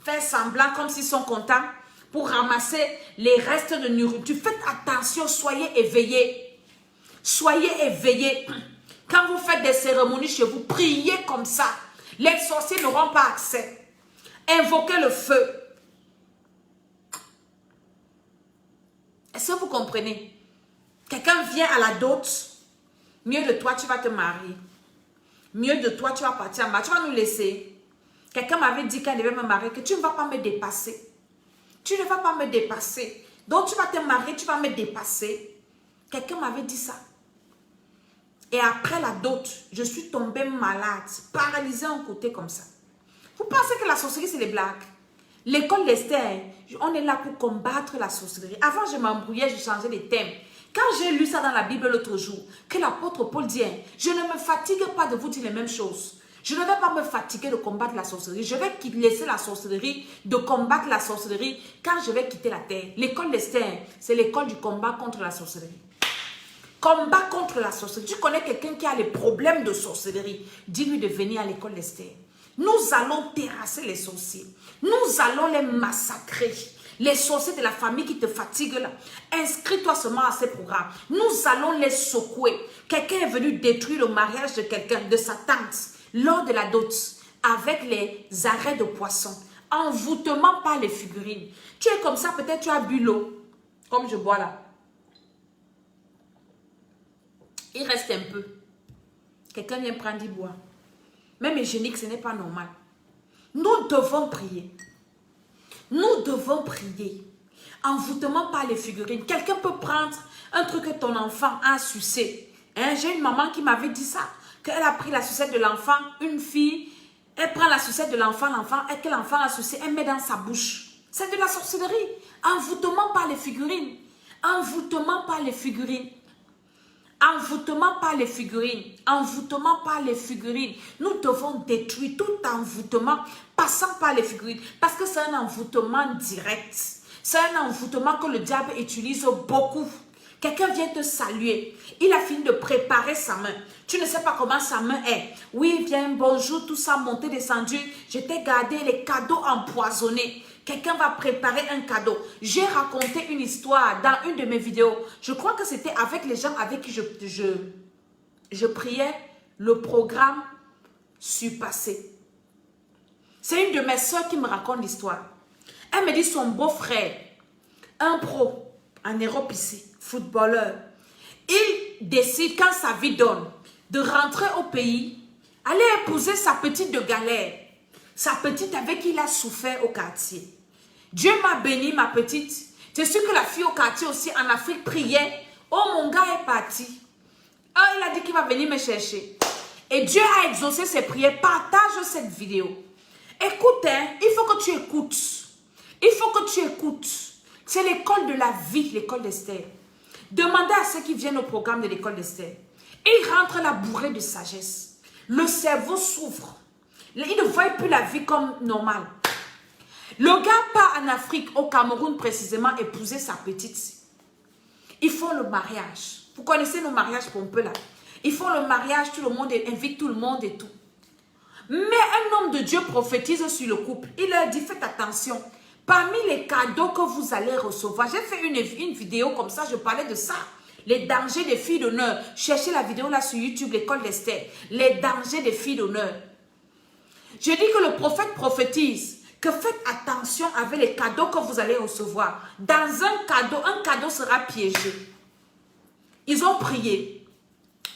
faire semblant comme s'ils sont contents pour ramasser les restes de nourriture. Faites attention, soyez éveillés. Soyez éveillés. Quand vous faites des cérémonies chez vous, priez comme ça. Les sorciers n'auront pas accès. Invoquez le feu. Est-ce que vous comprenez? Quelqu'un vient à la dot, mieux de toi, tu vas te marier. Mieux de toi, tu vas partir en bas. Tu vas nous laisser. Quelqu'un m'avait dit quand il devait me marier que tu ne vas pas me dépasser. Tu ne vas pas me dépasser. Donc tu vas te marier, tu vas me dépasser. Quelqu'un m'avait dit ça. Et après la dot, je suis tombée malade, paralysée un côté comme ça. Vous pensez que la sorcellerie, c'est des blagues? L'école d'Esther, on est là pour combattre la sorcellerie. Avant, je m'embrouillais, je changeais les thèmes. Quand j'ai lu ça dans la Bible l'autre jour, que l'apôtre Paul dit, je ne me fatigue pas de vous dire les mêmes choses. Je ne vais pas me fatiguer de combattre la sorcellerie. Je vais laisser la sorcellerie, de combattre la sorcellerie quand je vais quitter la terre. L'école d'Esther, c'est l'école du combat contre la sorcellerie. Combat contre la sorcellerie. Tu connais quelqu'un qui a des problèmes de sorcellerie, dis-lui de venir à l'école d'Esther. Nous allons terrasser les sorciers. Nous allons les massacrer. Les sorciers de la famille qui te fatiguent là, inscris-toi seulement à ces programmes. Nous allons les secouer. Quelqu'un est venu détruire le mariage de quelqu'un, de sa tante, lors de la dot, avec les arrêts de poisson, envoûtement par les figurines. Tu es comme ça, peut-être tu as bu l'eau, comme je bois là. Il reste un peu. Quelqu'un vient prendre du bois. Même hygiénique, ce n'est pas normal. Nous devons prier. Nous devons prier. Envoûtement par les figurines. Quelqu'un peut prendre un truc que ton enfant a sucé. J'ai une maman qui m'avait dit ça. Qu'elle a pris la sucette de l'enfant. Une fille, elle prend la sucette de l'enfant. Et que l'enfant a sucé, elle met dans sa bouche. C'est de la sorcellerie. Envoûtement par les figurines. Envoûtement par les figurines. Envoûtement par les figurines. Envoûtement par les figurines. Nous devons détruire tout envoûtement passant par les figurines. Parce que c'est un envoûtement direct. C'est un envoûtement que le diable utilise beaucoup. Quelqu'un vient te saluer. Il a fini de préparer sa main. Tu ne sais pas comment sa main est. Oui, viens, bonjour, tout ça, monté, descendu. Je t'ai gardé les cadeaux empoisonnés. Quelqu'un va préparer un cadeau. J'ai raconté une histoire dans une de mes vidéos. Je crois que c'était avec les gens avec qui je priais le programme Surpassé. C'est une de mes soeurs qui me raconte l'histoire. Elle me dit son beau-frère, un pro en Europe ici, footballeur. Il décide quand sa vie donne de rentrer au pays, aller épouser sa petite de galère. Sa petite avec qui il a souffert au quartier. Dieu m'a béni, ma petite. C'est sûr que la fille au quartier aussi en Afrique priait. Oh, mon gars est parti. Oh, il a dit qu'il va venir me chercher. Et Dieu a exaucé ses prières. Partage cette vidéo. Écoute, il faut que tu écoutes. Il faut que tu écoutes. C'est l'école de la vie, l'école d'Esther. Demandez à ceux qui viennent au programme de l'école d'Esther. Ils rentrent là bourrés de sagesse. Le cerveau souffre. Il ne voit plus la vie comme normale. Le gars part en Afrique, au Cameroun précisément, épouser sa petite. Ils font le mariage. Vous connaissez nos mariages pompeux là. Ils font le mariage, tout le monde invite tout le monde et tout. Mais un homme de Dieu prophétise sur le couple. Il leur dit, faites attention. Parmi les cadeaux que vous allez recevoir, j'ai fait une vidéo comme ça, je parlais de ça. Les dangers des filles d'honneur. Cherchez la vidéo là sur YouTube, l'école d'Esther. Les dangers des filles d'honneur. Je dis que le prophète prophétise que faites attention avec les cadeaux que vous allez recevoir. Dans un cadeau sera piégé. Ils ont prié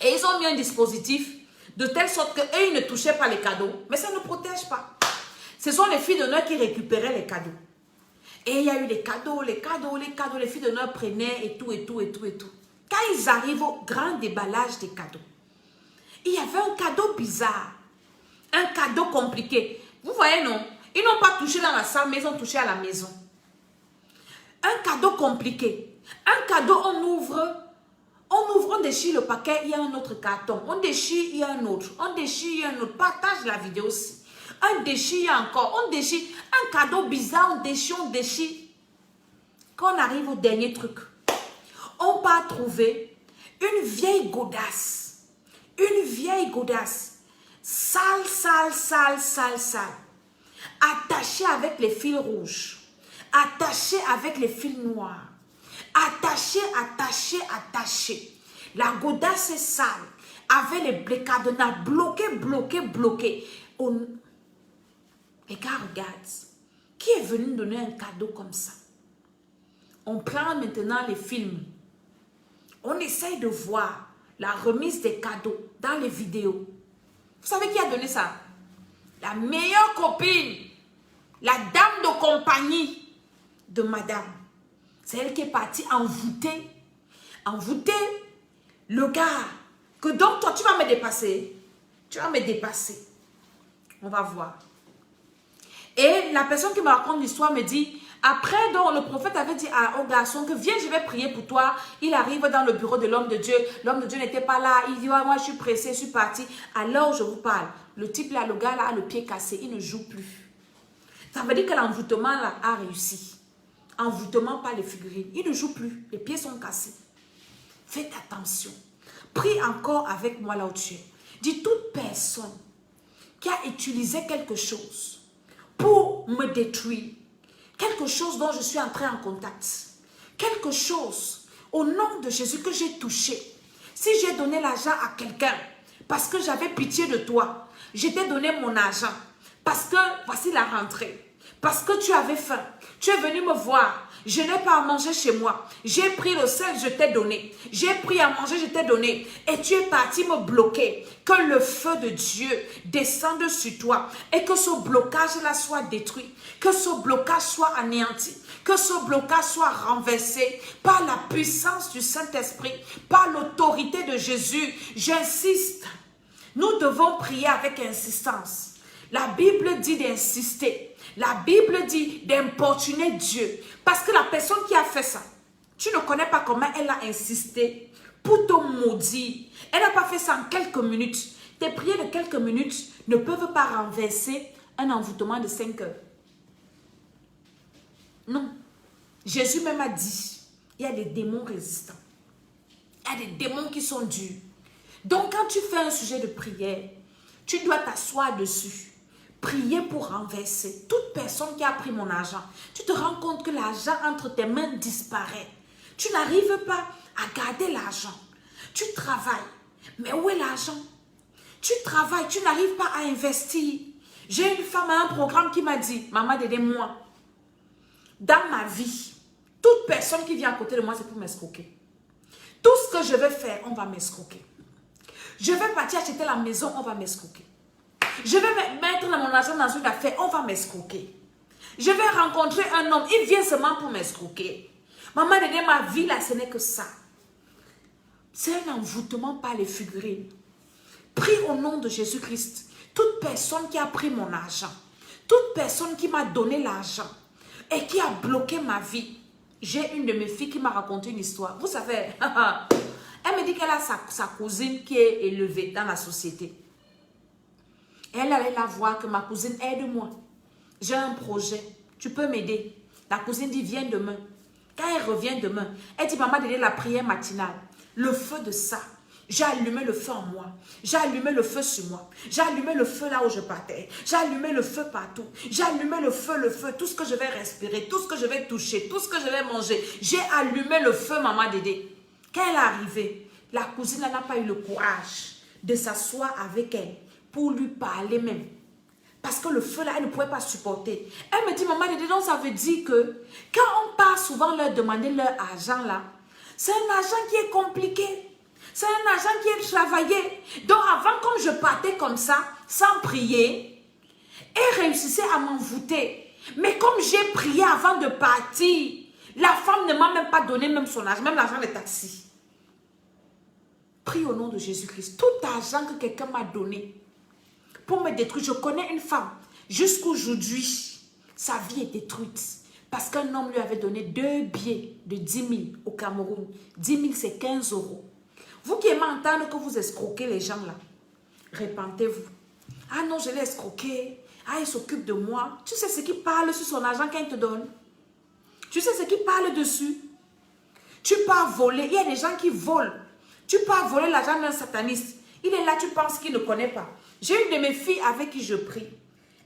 et ils ont mis un dispositif de telle sorte qu'eux, ils ne touchaient pas les cadeaux. Mais ça ne protège pas. Ce sont les filles d'honneur qui récupéraient les cadeaux. Et il y a eu les cadeaux, les filles d'honneur prenaient et tout. Quand ils arrivent au grand déballage des cadeaux, il y avait un cadeau bizarre, un cadeau compliqué. Vous voyez, non? Ils n'ont pas touché dans la salle, mais ils ont touché à la maison. Un cadeau compliqué. Un cadeau, on ouvre, on déchire le paquet, il y a un autre carton. On déchire, il y a un autre. On déchire, il y a un autre. Partage la vidéo aussi. Un déchire, il y a encore. On déchire. Un cadeau bizarre, on déchire. Quand on arrive au dernier truc, on part trouver une vieille godasse. Une vieille godasse. Sale. Attachée avec les fils rouges. Attachée avec les fils noirs. Attachée. La godasse est sale. Avec les cadenas bloqués. Les gars, regarde. Qui est venu donner un cadeau comme ça? On prend maintenant les films. On essaye de voir la remise des cadeaux dans les vidéos. Vous savez qui a donné ça? La meilleure copine, la dame de compagnie de madame. C'est elle qui est partie envoûter le gars. Que donc toi, tu vas me dépasser. On va voir. Et la personne qui me raconte l'histoire me dit, après, donc, le prophète avait dit au garçon que viens, je vais prier pour toi. Il arrive dans le bureau de l'homme de Dieu. L'homme de Dieu n'était pas là. Il dit, ouais, moi, je suis pressé, je suis parti. Alors, je vous parle. Le type là, le gars là, a le pied cassé. Il ne joue plus. Ça veut dire que l'envoûtement là a réussi. Envoûtement par les figurines. Il ne joue plus. Les pieds sont cassés. Faites attention. Prie encore avec moi là où tu es. Dis, toute personne qui a utilisé quelque chose pour me détruire, quelque chose dont je suis entré en contact, quelque chose au nom de Jésus que j'ai touché. Si j'ai donné l'argent à quelqu'un parce que j'avais pitié de toi, je t'ai donné mon argent parce que voici la rentrée, parce que tu avais faim, tu es venu me voir, je n'ai pas à manger chez moi, j'ai pris le sel, je t'ai donné, j'ai pris à manger, je t'ai donné, et tu es parti me bloquer. Que le feu de Dieu descende sur toi et que ce blocage-là soit détruit, que ce blocage soit anéanti, que ce blocage soit renversé par la puissance du Saint-Esprit, par l'autorité de Jésus. J'insiste, nous devons prier avec insistance. La Bible dit d'insister. La Bible dit d'importuner Dieu. Parce que la personne qui a fait ça, tu ne connais pas comment elle a insisté pour te maudire. Elle n'a pas fait ça en quelques minutes. Tes prières de quelques minutes ne peuvent pas renverser un envoûtement de 5 heures. Non. Jésus même a dit, il y a des démons résistants. Il y a des démons qui sont durs. Donc quand tu fais un sujet de prière, tu dois t'asseoir dessus. Prier pour renverser toute personne qui a pris mon argent. Tu te rends compte que l'argent entre tes mains disparaît. Tu n'arrives pas à garder l'argent. Tu travailles. Mais où est l'argent? Tu travailles, tu n'arrives pas à investir. J'ai une femme à un programme qui m'a dit, maman, aidez-moi. Dans ma vie, toute personne qui vient à côté de moi, c'est pour m'escroquer. Tout ce que je vais faire, on va m'escroquer. Je vais partir acheter la maison, on va m'escroquer. Je vais mettre mon argent dans une affaire, on va m'escroquer. Je vais rencontrer un homme, il vient seulement pour m'escroquer. Maman, de ma vie là, ce n'est que ça. C'est un envoûtement par les figurines. Prie au nom de Jésus-Christ. Toute personne qui a pris mon argent, toute personne qui m'a donné l'argent et qui a bloqué ma vie. J'ai une de mes filles qui m'a raconté une histoire. Vous savez, elle me dit qu'elle a sa cousine qui est élevée dans la société. Elle allait la voir que ma cousine, aide-moi. J'ai un projet. Tu peux m'aider. La cousine dit, viens demain. Quand elle revient demain, elle dit, maman, donner la prière matinale. Le feu de ça. J'ai allumé le feu en moi. J'ai allumé le feu sur moi. J'ai allumé le feu là où je partais. J'ai allumé le feu partout. J'ai allumé le feu. Tout ce que je vais respirer, tout ce que je vais toucher, tout ce que je vais manger. J'ai allumé le feu, maman Dédé. Quand elle est arrivée, la cousine n'a pas eu le courage de s'asseoir avec elle pour lui parler même. Parce que le feu là, elle ne pouvait pas supporter. Elle me dit, maman, donc ça veut dire que quand on part souvent leur demander leur argent là, c'est un argent qui est compliqué. C'est un argent qui est travaillé. Donc avant, comme je partais comme ça, sans prier, elle réussissait à m'envoûter. Mais comme j'ai prié avant de partir, la femme ne m'a même pas donné même son argent, même l'argent des taxis. Prie au nom de Jésus-Christ. Tout argent que quelqu'un m'a donné pour me détruire. Je connais une femme, jusqu'aujourd'hui, sa vie est détruite. Parce qu'un homme lui avait donné 2 billets de 10 000 au Cameroun. 10 000, c'est 15 euros. Vous qui aimez entendre que vous escroquez les gens là, répentez-vous. Ah non, je l'ai escroqué. Ah, il s'occupe de moi. Tu sais ce qui parle sur son argent qu'il te donne? Tu sais ce qui parle dessus? Tu pars voler. Il y a des gens qui volent. Tu pars voler l'argent d'un sataniste. Il est là, tu penses qu'il ne connaît pas. J'ai une de mes filles avec qui je prie.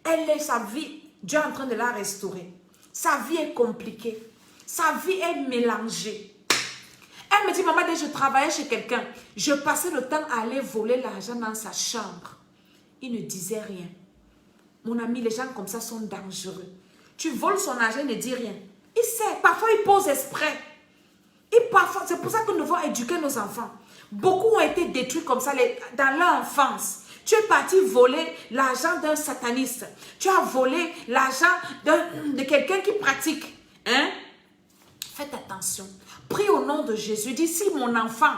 Elle est sa vie, Dieu est en train de la restaurer. Sa vie est compliquée. Sa vie est mélangée. Elle me dit, maman, dès que je travaillais chez quelqu'un, je passais le temps à aller voler l'argent dans sa chambre. Il ne disait rien. Mon ami, les gens comme ça sont dangereux. Tu voles son argent, il ne dit rien. Il sait, parfois il pose exprès. C'est pour ça que nous devons éduquer nos enfants. Beaucoup ont été détruits comme ça dans leur enfance. Tu es parti voler l'argent d'un sataniste. Tu as volé l'argent de quelqu'un qui pratique. Hein? Faites attention. Prie au nom de Jésus. Dis, si mon enfant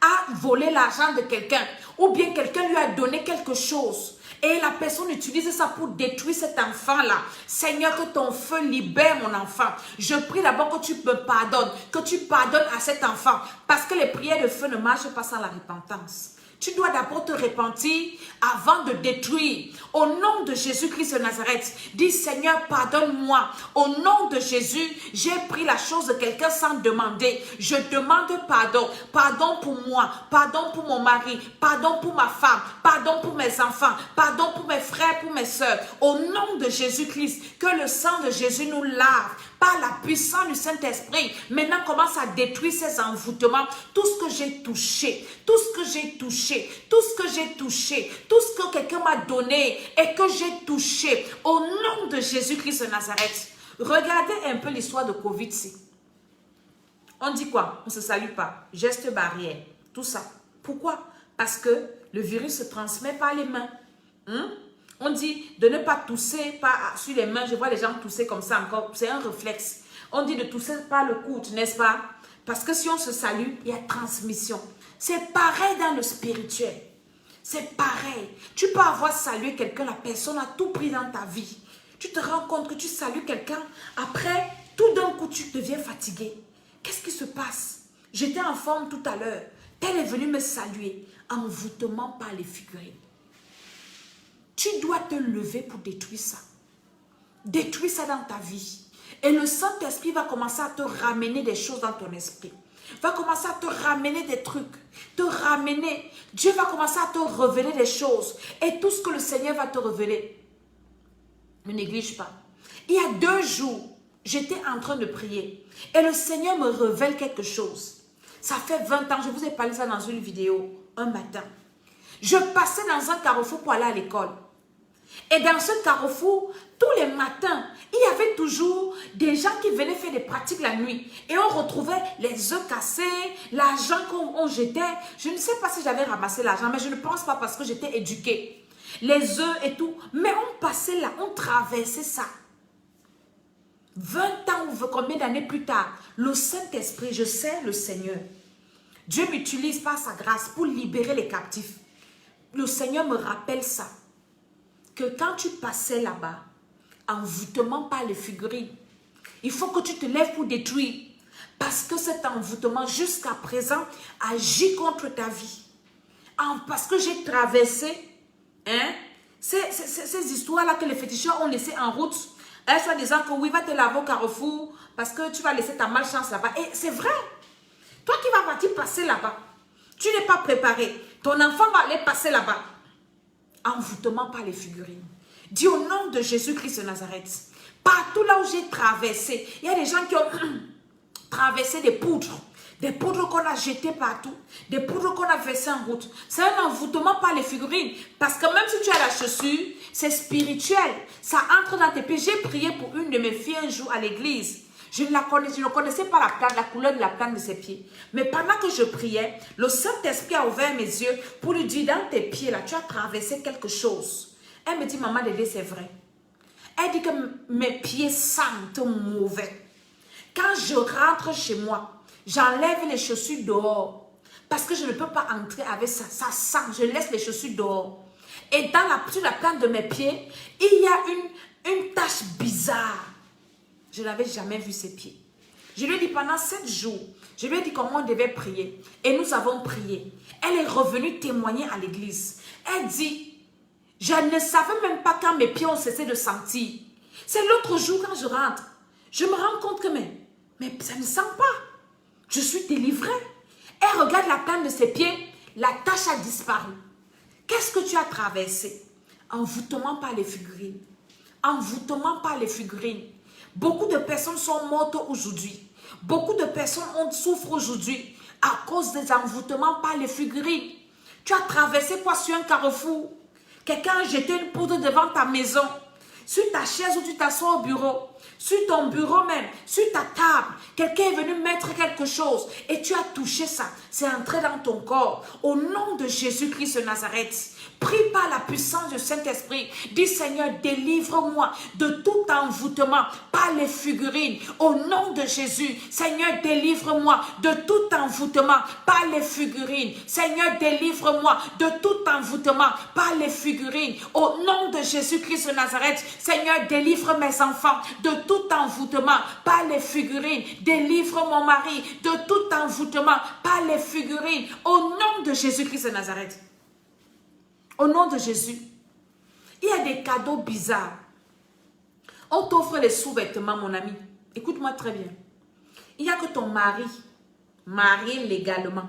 a volé l'argent de quelqu'un, ou bien quelqu'un lui a donné quelque chose, et la personne utilise ça pour détruire cet enfant-là. Seigneur, que ton feu libère mon enfant. Je prie d'abord que tu me pardonnes, que tu pardonnes à cet enfant. Parce que les prières de feu ne marchent pas sans la repentance. Tu dois d'abord te repentir avant de détruire. Au nom de Jésus-Christ de Nazareth, dis Seigneur, pardonne-moi. Au nom de Jésus, j'ai pris la chose de quelqu'un sans demander. Je demande pardon. Pardon pour moi, pardon pour mon mari, pardon pour ma femme, pardon pour mes enfants, pardon pour mes frères, pour mes soeurs. Au nom de Jésus-Christ, que le sang de Jésus nous lave. Par la puissance du Saint-Esprit, maintenant commence à détruire ces envoûtements. Tout ce que j'ai touché, tout ce que j'ai touché, tout ce que j'ai touché, tout ce que quelqu'un m'a donné et que j'ai touché, au nom de Jésus-Christ de Nazareth. Regardez un peu l'histoire de Covid-ci. On dit quoi? On ne se salue pas. Geste barrière, tout ça. Pourquoi? Parce que le virus se transmet par les mains. On dit de ne pas tousser sur les mains. Je vois les gens tousser comme ça encore. C'est un réflexe. On dit de tousser par le coude, n'est-ce pas? Parce que si on se salue, il y a transmission. C'est pareil dans le spirituel. C'est pareil. Tu peux avoir salué quelqu'un, la personne a tout pris dans ta vie. Tu te rends compte que tu salues quelqu'un. Après, tout d'un coup, tu deviens fatigué. Qu'est-ce qui se passe? J'étais en forme tout à l'heure. Elle est venue me saluer. Envoûtement par les figurines. Tu dois te lever pour détruire ça. Détruire ça dans ta vie. Et le Saint-Esprit va commencer à te ramener des choses dans ton esprit. Va commencer à te ramener des trucs. Te ramener. Dieu va commencer à te révéler des choses. Et tout ce que le Seigneur va te révéler, ne néglige pas. Il y a 2 jours, j'étais en train de prier. Et le Seigneur me révèle quelque chose. Ça fait 20 ans, je vous ai parlé ça dans une vidéo, un matin. Je passais dans un carrefour pour aller à l'école. Et dans ce carrefour, tous les matins, il y avait toujours des gens qui venaient faire des pratiques la nuit. Et on retrouvait les œufs cassés, l'argent qu'on jetait. Je ne sais pas si j'avais ramassé l'argent, mais je ne pense pas parce que j'étais éduquée. Les œufs et tout. Mais on passait là, on traversait ça. 20 ans ou combien d'années plus tard, le Saint-Esprit, je sais le Seigneur. Dieu m'utilise par sa grâce pour libérer les captifs. Le Seigneur me rappelle ça. Que quand tu passais là-bas, envoûtement par les figurines, il faut que tu te lèves pour détruire. Parce que cet envoûtement, jusqu'à présent, agit contre ta vie. Parce que j'ai traversé ces histoires-là que les féticheurs ont laissées en route. Soit disant que oui, va te laver au carrefour parce que tu vas laisser ta malchance là-bas. Et c'est vrai. Toi qui vas partir passer là-bas, tu n'es pas préparé. Ton enfant va aller passer là-bas. Envoûtement par les figurines. Dis au nom de Jésus-Christ de Nazareth. Partout là où j'ai traversé, il y a des gens qui ont traversé des poudres, des poudres qu'on a jetées partout, des poudres qu'on a versées en route. C'est un envoûtement par les figurines. Parce que même si tu as la chaussure, c'est spirituel. Ça entre dans tes pieds. J'ai prié pour une de mes filles un jour à l'église. Je ne connaissais pas la couleur de la plante de ses pieds. Mais pendant que je priais, le Saint-Esprit a ouvert mes yeux pour lui dire, dans tes pieds là, tu as traversé quelque chose. Elle me dit, maman Dédé, c'est vrai. Elle dit que mes pieds sentent mauvais. Quand je rentre chez moi, j'enlève les chaussures dehors. Parce que je ne peux pas entrer avec ça. Ça sent, je laisse les chaussures dehors. Et sur la plante de mes pieds, il y a une tache bizarre. Je n'avais jamais vu ses pieds. Je lui ai dit pendant 7 jours, je lui ai dit comment on devait prier. Et nous avons prié. Elle est revenue témoigner à l'église. Elle dit, je ne savais même pas quand mes pieds ont cessé de sentir. C'est l'autre jour quand je rentre. Je me rends compte que mais ça ne sent pas. Je suis délivrée. Elle regarde la plante de ses pieds. La tache a disparu. Qu'est-ce que tu as traversé? Envoûtement par les figurines. Envoûtement par les figurines. Beaucoup de personnes sont mortes aujourd'hui. Beaucoup de personnes souffrent aujourd'hui à cause des envoûtements par les figurines. Tu as traversé quoi sur un carrefour? Quelqu'un a jeté une poudre devant ta maison. Sur ta chaise où tu t'assois au bureau. Sur ton bureau même. Sur ta table. Quelqu'un est venu mettre quelque chose. Et tu as touché ça. C'est entré dans ton corps. Au nom de Jésus-Christ de Nazareth. Prie par la puissance du Saint-Esprit. Dis Seigneur, délivre-moi de tout envoûtement par les figurines. Au nom de Jésus. Seigneur, délivre-moi de tout envoûtement par les figurines. Seigneur, délivre-moi de tout envoûtement par les figurines. Au nom de Jésus-Christ de Nazareth. Seigneur, délivre mes enfants de tout envoûtement par les figurines. Délivre mon mari de tout envoûtement par les figurines. Au nom de Jésus-Christ de Nazareth. Au nom de Jésus, il y a des cadeaux bizarres. On t'offre les sous-vêtements, mon ami. Écoute-moi très bien. Il n'y a que ton mari, marié légalement,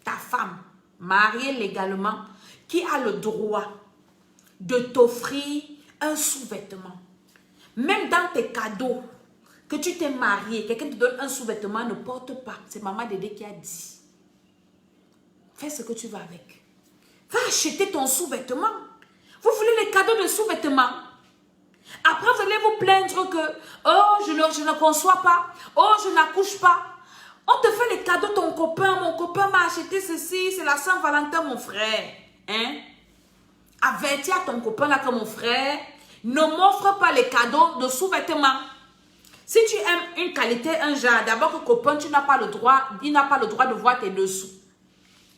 ta femme, mariée légalement, qui a le droit de t'offrir un sous-vêtement. Même dans tes cadeaux, que tu t'es marié, quelqu'un te donne un sous-vêtement, ne porte pas. C'est Maman Dédé qui a dit. Fais ce que tu veux avec. Va acheter ton sous-vêtement. Vous voulez les cadeaux de sous-vêtements. Après, vous allez vous plaindre que oh, je ne conçois pas. Oh, je n'accouche pas. On te fait les cadeaux, ton copain. Mon copain m'a acheté ceci. C'est la Saint-Valentin, mon frère. Hein? Avertis à ton copain là que mon frère ne m'offre pas les cadeaux de sous-vêtements. Si tu aimes une qualité, un genre, d'abord que copain, tu n'as pas le droit, il n'a pas le droit de voir tes dessous.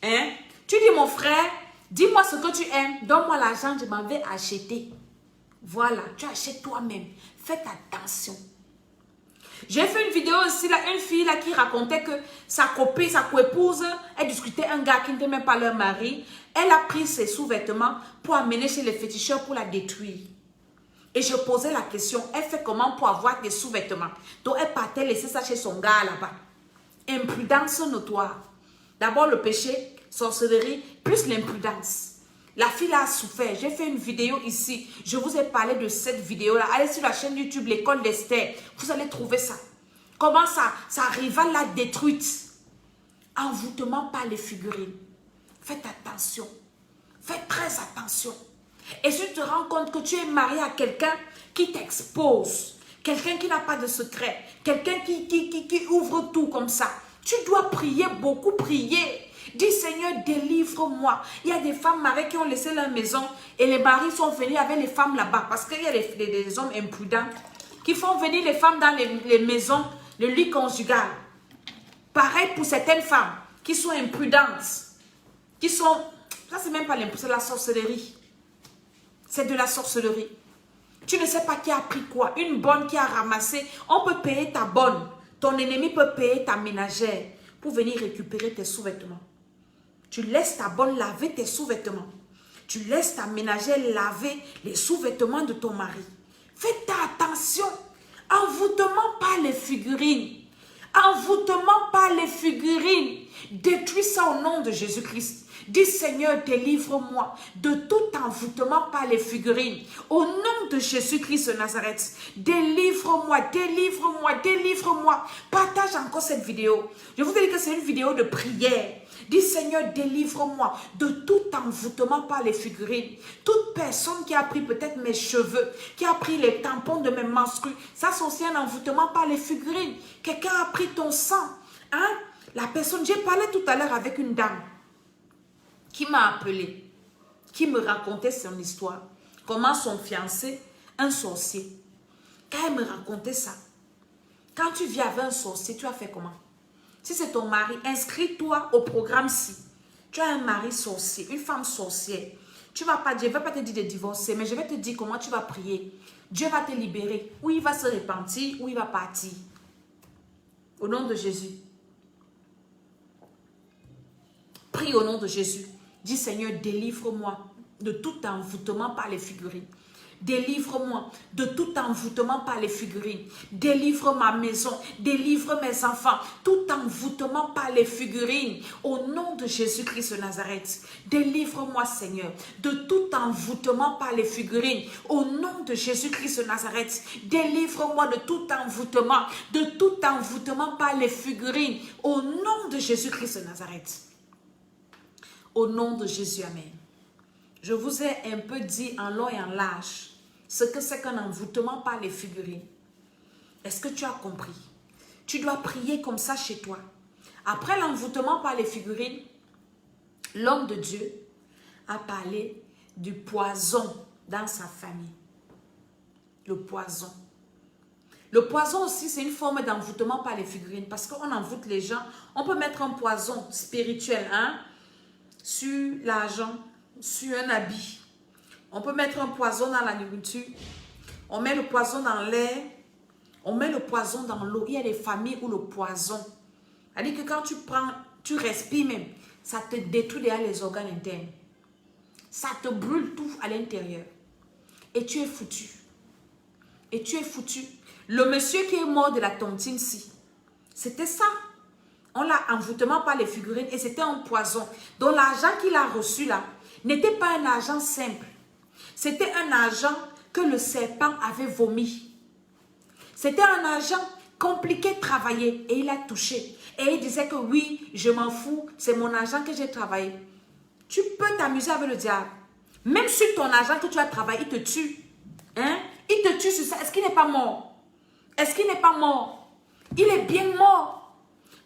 Hein? Tu dis mon frère, dis-moi ce que tu aimes, donne-moi l'argent, je m'en vais acheter. Voilà, tu achètes toi-même. Faites attention. J'ai fait une vidéo aussi, là, une fille là, qui racontait que sa copine, sa coépouse, elle discutait un gars qui n'était même pas leur mari. Elle a pris ses sous-vêtements pour amener chez les féticheurs pour la détruire. Et je posais la question, elle fait comment pour avoir des sous-vêtements? Donc elle partait laisser ça chez son gars là-bas. Imprudence notoire. D'abord le péché, sorcellerie, plus l'imprudence. La fille a souffert. J'ai fait une vidéo ici. Je vous ai parlé de cette vidéo-là. Allez sur la chaîne YouTube, l'école d'Esther. Vous allez trouver ça. Comment sa rivale l'a détruite. Envoûtement par les figurines. Faites attention. Faites très attention. Et si tu te rends compte que tu es marié à quelqu'un qui t'expose, quelqu'un qui n'a pas de secret, quelqu'un qui ouvre tout comme ça, tu dois prier, beaucoup prier. Dis Seigneur, délivre-moi. Il y a des femmes mariées qui ont laissé leur maison et les maris sont venus avec les femmes là-bas parce qu'il y a des hommes imprudents qui font venir les femmes dans les maisons, le lit conjugal. Pareil pour certaines femmes qui sont imprudentes, qui sont... Ça, c'est même pas l'imprudence, c'est la sorcellerie. C'est de la sorcellerie. Tu ne sais pas qui a pris quoi. Une bonne qui a ramassé. On peut payer ta bonne. Ton ennemi peut payer ta ménagère pour venir récupérer tes sous-vêtements. Tu laisses ta bonne laver tes sous-vêtements. Tu laisses ta ménagère laver les sous-vêtements de ton mari. Faites attention. Envoûtement par les figurines. Envoûtement par les figurines. Détruis ça au nom de Jésus-Christ. Dis Seigneur, délivre-moi de tout envoûtement par les figurines. Au nom de Jésus-Christ de Nazareth, délivre-moi, délivre-moi, délivre-moi. Partage encore cette vidéo. Je vous ai dit que c'est une vidéo de prière. Dis Seigneur, délivre-moi de tout envoûtement par les figurines. Toute personne qui a pris peut-être mes cheveux, qui a pris les tampons de mes menstrues, ça c'est aussi un envoûtement par les figurines. Quelqu'un a pris ton sang. Hein? La personne, j'ai parlé tout à l'heure avec une dame qui m'a appelé, qui me racontait son histoire. Comment son fiancé, un sorcier. Quand elle me racontait ça, quand tu vis avec un sorcier, tu as fait comment? Si c'est ton mari, inscris-toi au programme ci. Tu as un mari sorcier, une femme sorcière. Tu vas pas dire, je ne vais pas te dire de divorcer, mais je vais te dire comment tu vas prier. Dieu va te libérer. Ou il va se repentir, ou il va partir. Au nom de Jésus. Prie au nom de Jésus. Dis Seigneur, délivre-moi de tout envoûtement par les figurines. Délivre-moi de tout envoûtement par les figurines. Délivre ma maison, délivre mes enfants. Tout envoûtement par les figurines. Au nom de Jésus-Christ de Nazareth. Délivre-moi Seigneur de tout envoûtement par les figurines. Au nom de Jésus-Christ de Nazareth. Délivre-moi de tout envoûtement par les figurines. Au nom de Jésus-Christ de Nazareth. Au nom de Jésus, Amen. Je vous ai un peu dit en long et en large ce que c'est qu'un envoûtement par les figurines. Est-ce que tu as compris? Tu dois prier comme ça chez toi. Après l'envoûtement par les figurines, l'homme de Dieu a parlé du poison dans sa famille. Le poison. Le poison aussi, c'est une forme d'envoûtement par les figurines parce qu'on envoûte les gens. On peut mettre un poison spirituel, hein, sur l'argent, sur un habit. On peut mettre un poison dans la nourriture. On met le poison dans l'air. On met le poison dans l'eau. Il y a des familles où le poison, c'est-à-dire que quand tu prends, tu respires même, ça te détruit derrière les organes internes. Ça te brûle tout à l'intérieur. Et tu es foutu. Et tu es foutu. Le monsieur qui est mort de la tontine-ci, c'était ça. On l'a envoûtement par les figurines et c'était un poison. Donc l'argent qu'il a reçu là n'était pas un argent simple. C'était un argent que le serpent avait vomi. C'était un argent compliqué de travailler et il a touché. Et il disait que oui, je m'en fous, c'est mon argent que j'ai travaillé. Tu peux t'amuser avec le diable. Même sur ton argent que tu as travaillé, il te tue. Hein? Il te tue sur ça. Est-ce qu'il n'est pas mort? Est-ce qu'il n'est pas mort? Il est bien mort.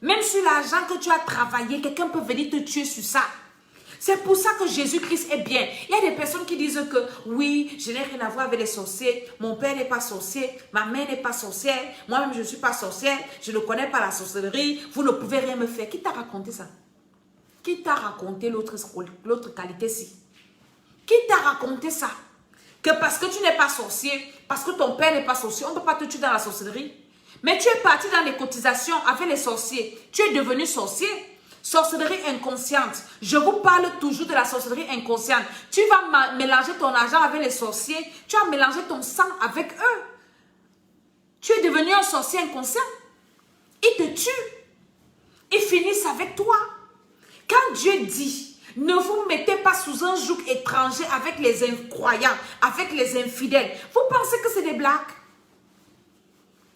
Même sur l'argent que tu as travaillé, quelqu'un peut venir te tuer sur ça. C'est pour ça que Jésus-Christ est bien. Il y a des personnes qui disent que oui, je n'ai rien à voir avec les sorciers. Mon père n'est pas sorcier. Ma mère n'est pas sorcière. Moi-même, je ne suis pas sorcière. Je ne connais pas la sorcellerie. Vous ne pouvez rien me faire. Qui t'a raconté ça? Qui t'a raconté l'autre qualité-ci? Qui t'a raconté ça? Que parce que tu n'es pas sorcier, parce que ton père n'est pas sorcier, on ne peut pas te tuer dans la sorcellerie. Mais tu es parti dans les cotisations avec les sorciers. Tu es devenu sorcier. Sorcellerie inconsciente. Je vous parle toujours de la sorcellerie inconsciente. Tu vas mélanger ton argent avec les sorciers. Tu as mélangé ton sang avec eux. Tu es devenu un sorcier inconscient. Ils te tuent. Ils finissent avec toi. Quand Dieu dit, ne vous mettez pas sous un joug étranger avec les incroyants, avec les infidèles. Vous pensez que c'est des blagues?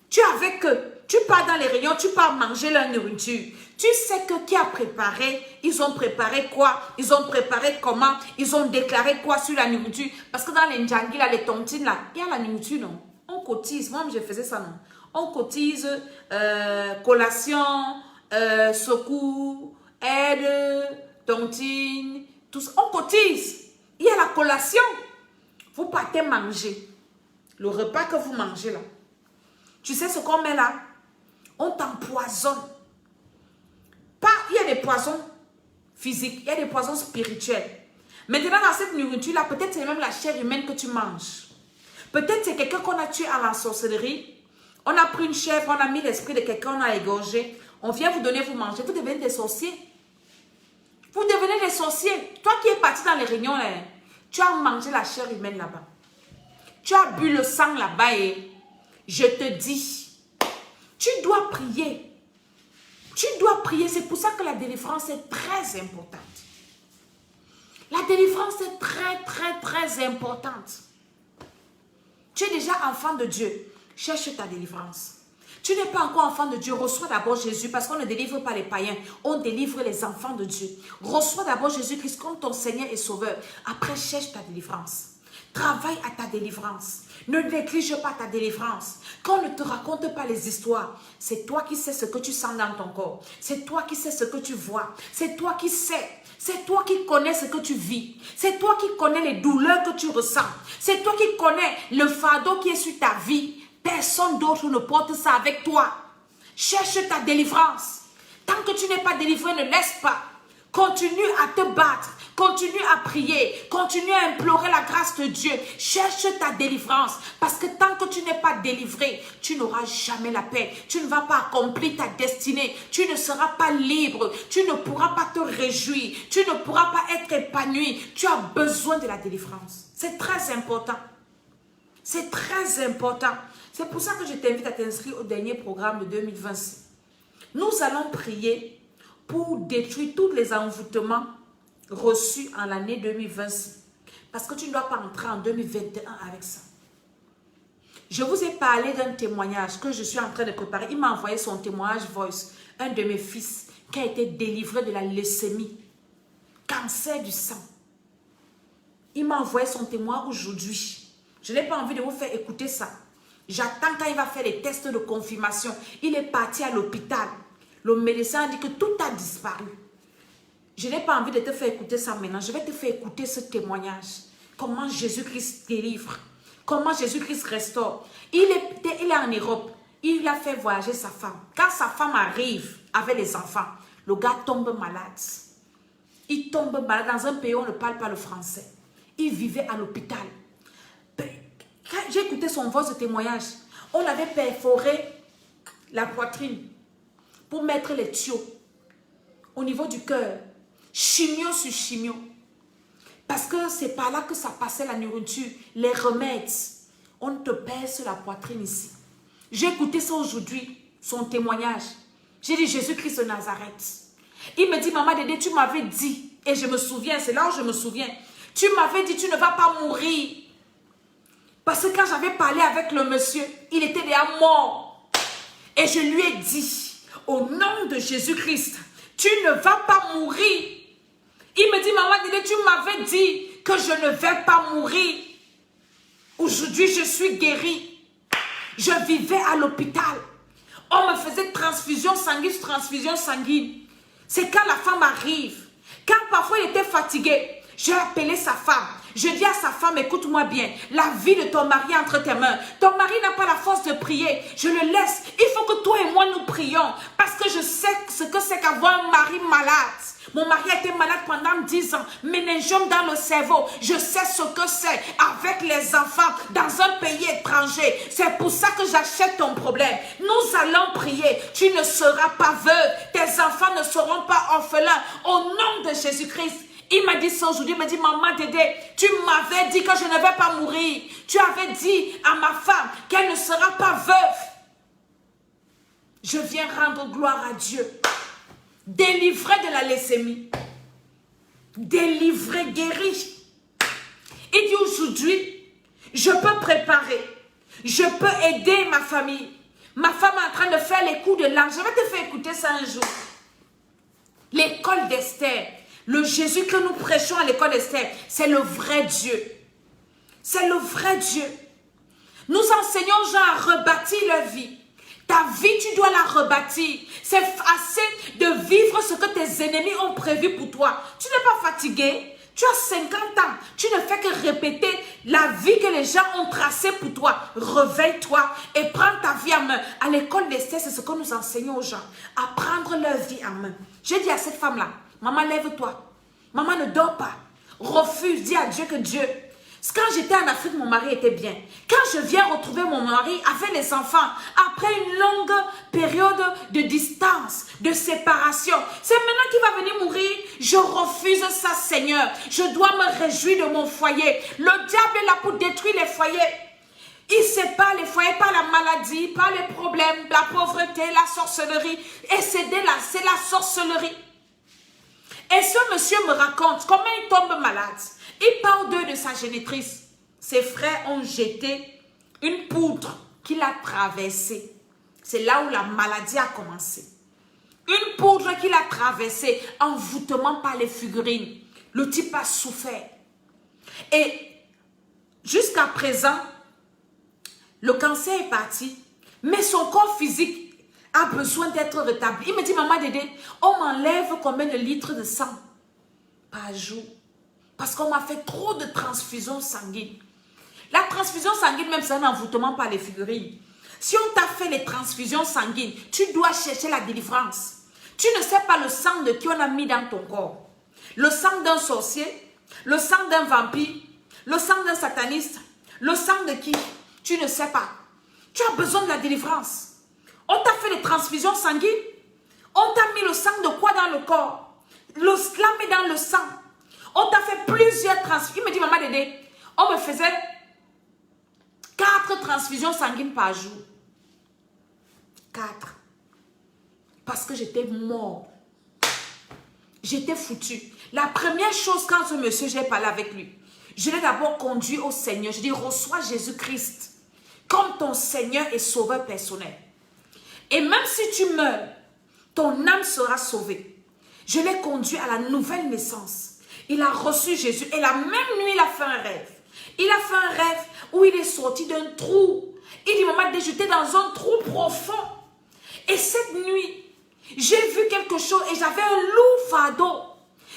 Tu pars dans les rayons, tu pars manger leur nourriture. Tu sais que qui a préparé, ils ont préparé quoi, ils ont préparé comment, ils ont déclaré quoi sur la nourriture. Parce que dans les Ndjangi, là, les tontines, là, il y a la nourriture, non? On cotise, moi je faisais ça, non? On cotise, collation, secours, aide, tontine, tout ça. On cotise. Il y a la collation. Vous partez manger. Le repas que vous mangez là. Tu sais ce qu'on met là? On t'empoisonne. Il y a des poisons physiques, il y a des poisons spirituels. Maintenant, dans cette nourriture-là, peut-être c'est même la chair humaine que tu manges. Peut-être c'est quelqu'un qu'on a tué à la sorcellerie. On a pris une chèvre, on a mis l'esprit de quelqu'un, on a égorgé. On vient vous donner, vous manger. Vous devenez des sorciers. Vous devenez des sorciers. Toi qui es parti dans les réunions, là, tu as mangé la chair humaine là-bas. Tu as bu le sang là-bas et je te dis, tu dois prier. Tu dois prier. C'est pour ça que la délivrance est très importante. La délivrance est très importante. Tu es déjà enfant de Dieu. Cherche ta délivrance. Tu n'es pas encore enfant de Dieu. Reçois d'abord Jésus parce qu'on ne délivre pas les païens. On délivre les enfants de Dieu. Reçois d'abord Jésus-Christ comme ton Seigneur et Sauveur. Après, cherche ta délivrance. Travaille à ta délivrance. Ne néglige pas ta délivrance. Qu'on ne te raconte pas les histoires. C'est toi qui sais ce que tu sens dans ton corps. C'est toi qui sais ce que tu vois. C'est toi qui sais. C'est toi qui connais ce que tu vis. C'est toi qui connais les douleurs que tu ressens. C'est toi qui connais le fardeau qui est sur ta vie. Personne d'autre ne porte ça avec toi. Cherche ta délivrance. Tant que tu n'es pas délivré, ne laisse pas. Continue à te battre. Continue à prier. Continue à implorer la grâce de Dieu. Cherche ta délivrance. Parce que tant que tu n'es pas délivré, tu n'auras jamais la paix. Tu ne vas pas accomplir ta destinée. Tu ne seras pas libre. Tu ne pourras pas te réjouir. Tu ne pourras pas être épanoui. Tu as besoin de la délivrance. C'est très important. C'est très important. C'est pour ça que je t'invite à t'inscrire au dernier programme de 2026. Nous allons prier pour détruire tous les envoûtements reçus en l'année 2026. Parce que tu ne dois pas entrer en 2021 avec ça. Je vous ai parlé d'un témoignage que je suis en train de préparer. Il m'a envoyé son témoignage voice. Un de mes fils qui a été délivré de la leucémie. Cancer du sang. Il m'a envoyé son témoignage aujourd'hui. Je n'ai pas envie de vous faire écouter ça. J'attends quand il va faire les tests de confirmation. Il est parti à l'hôpital. Le médecin a dit que tout a disparu. Je n'ai pas envie de te faire écouter ça maintenant. Je vais te faire écouter ce témoignage. Comment Jésus-Christ délivre. Comment Jésus-Christ restaure. Il est en Europe. Il a fait voyager sa femme. Quand sa femme arrive avec les enfants, le gars tombe malade. Il tombe malade dans un pays où on ne parle pas le français. Il vivait à l'hôpital. Quand j'ai écouté son voix de témoignage, on avait perforé la poitrine pour mettre les tuyaux au niveau du cœur. Chimio sur chimio. Parce que c'est par là que ça passait la nourriture, les remèdes. On te perce la poitrine ici. J'ai écouté ça aujourd'hui, son témoignage. J'ai dit Jésus-Christ de Nazareth. Il me dit, maman Dédé, tu m'avais dit, et je me souviens, c'est là où je me souviens, tu m'avais dit, tu ne vas pas mourir. Parce que quand j'avais parlé avec le monsieur, il était déjà mort. Et je lui ai dit, au nom de Jésus-Christ, tu ne vas pas mourir. Il me dit, maman Dédé, tu m'avais dit que je ne vais pas mourir. Aujourd'hui, je suis guérie. Je vivais à l'hôpital. On me faisait transfusion sanguine. C'est quand la femme arrive. Quand parfois il était fatigué, j'ai appelé sa femme. Je dis à sa femme, écoute-moi bien, la vie de ton mari est entre tes mains. Ton mari n'a pas la force de prier. Je le laisse. Il faut que toi et moi nous prions. Parce que je sais ce que c'est qu'avoir un mari malade. Mon mari a été malade pendant 10 ans. Méningiome dans le cerveau. Je sais ce que c'est avec les enfants dans un pays étranger. C'est pour ça que j'achète ton problème. Nous allons prier. Tu ne seras pas veuve. Tes enfants ne seront pas orphelins. Au nom de Jésus-Christ. Il m'a dit ça aujourd'hui, il m'a dit, maman Dédé, tu m'avais dit que je ne vais pas mourir. Tu avais dit à ma femme qu'elle ne sera pas veuve. Je viens rendre gloire à Dieu. Délivré de la leucémie. Délivré, guéri. Il dit aujourd'hui, je peux préparer. Je peux aider ma famille. Ma femme est en train de faire les coups de l'âge. Je vais te faire écouter ça un jour. L'école d'Esther. Le Jésus que nous prêchons à l'école d'Esther, c'est le vrai Dieu. C'est le vrai Dieu. Nous enseignons aux gens à rebâtir leur vie. Ta vie, tu dois la rebâtir. C'est assez de vivre ce que tes ennemis ont prévu pour toi. Tu n'es pas fatigué. Tu as 50 ans. Tu ne fais que répéter la vie que les gens ont tracée pour toi. Réveille-toi et prends ta vie en main. À l'école d'Esther, c'est ce que nous enseignons aux gens. À prendre leur vie en main. J'ai dit à cette femme-là, maman, lève-toi. Maman, ne dors pas. Refuse, dis à Dieu que Dieu. Quand j'étais en Afrique, mon mari était bien. Quand je viens retrouver mon mari avec les enfants, après une longue période de distance, de séparation, c'est maintenant qu'il va venir mourir. Je refuse ça, Seigneur. Je dois me réjouir de mon foyer. Le diable est là pour détruire les foyers. Il sépare les foyers par la maladie, par les problèmes, la pauvreté, la sorcellerie. Et c'est la sorcellerie. Et ce monsieur me raconte comment il tombe malade. Il parle de sa génitrice. Ses frères ont jeté une poudre qu'il a traversée. C'est là où la maladie a commencé. Une poudre qu'il a traversée, envoûtement par les figurines. Le type a souffert. Et jusqu'à présent, le cancer est parti, mais son corps physique a besoin d'être rétabli. Il me dit, maman Dédé, on m'enlève combien de litres de sang par jour? Parce qu'on m'a fait trop de transfusions sanguines. La transfusion sanguine, même, c'est un envoûtement par les figurines. Si on t'a fait les transfusions sanguines, tu dois chercher la délivrance. Tu ne sais pas le sang de qui on a mis dans ton corps. Le sang d'un sorcier, le sang d'un vampire, le sang d'un sataniste, le sang de qui? Tu ne sais pas. Tu as besoin de la délivrance. On t'a fait les transfusions sanguines. On t'a mis le sang de quoi dans le corps? Le slam est dans le sang. On t'a fait plusieurs transfusions. Il me dit, maman Dédé, on me faisait 4 transfusions sanguines par jour. 4. Parce que j'étais mort. J'étais foutu. La première chose, quand ce monsieur, j'ai parlé avec lui, je l'ai d'abord conduit au Seigneur. Je dis, reçois Jésus-Christ comme ton Seigneur et Sauveur personnel. Et même si tu meurs, ton âme sera sauvée. Je l'ai conduit à la nouvelle naissance. Il a reçu Jésus et la même nuit, il a fait un rêve. Il a fait un rêve où il est sorti d'un trou. Il dit, maman, j'étais dans un trou profond. Et cette nuit, j'ai vu quelque chose et j'avais un lourd fardeau.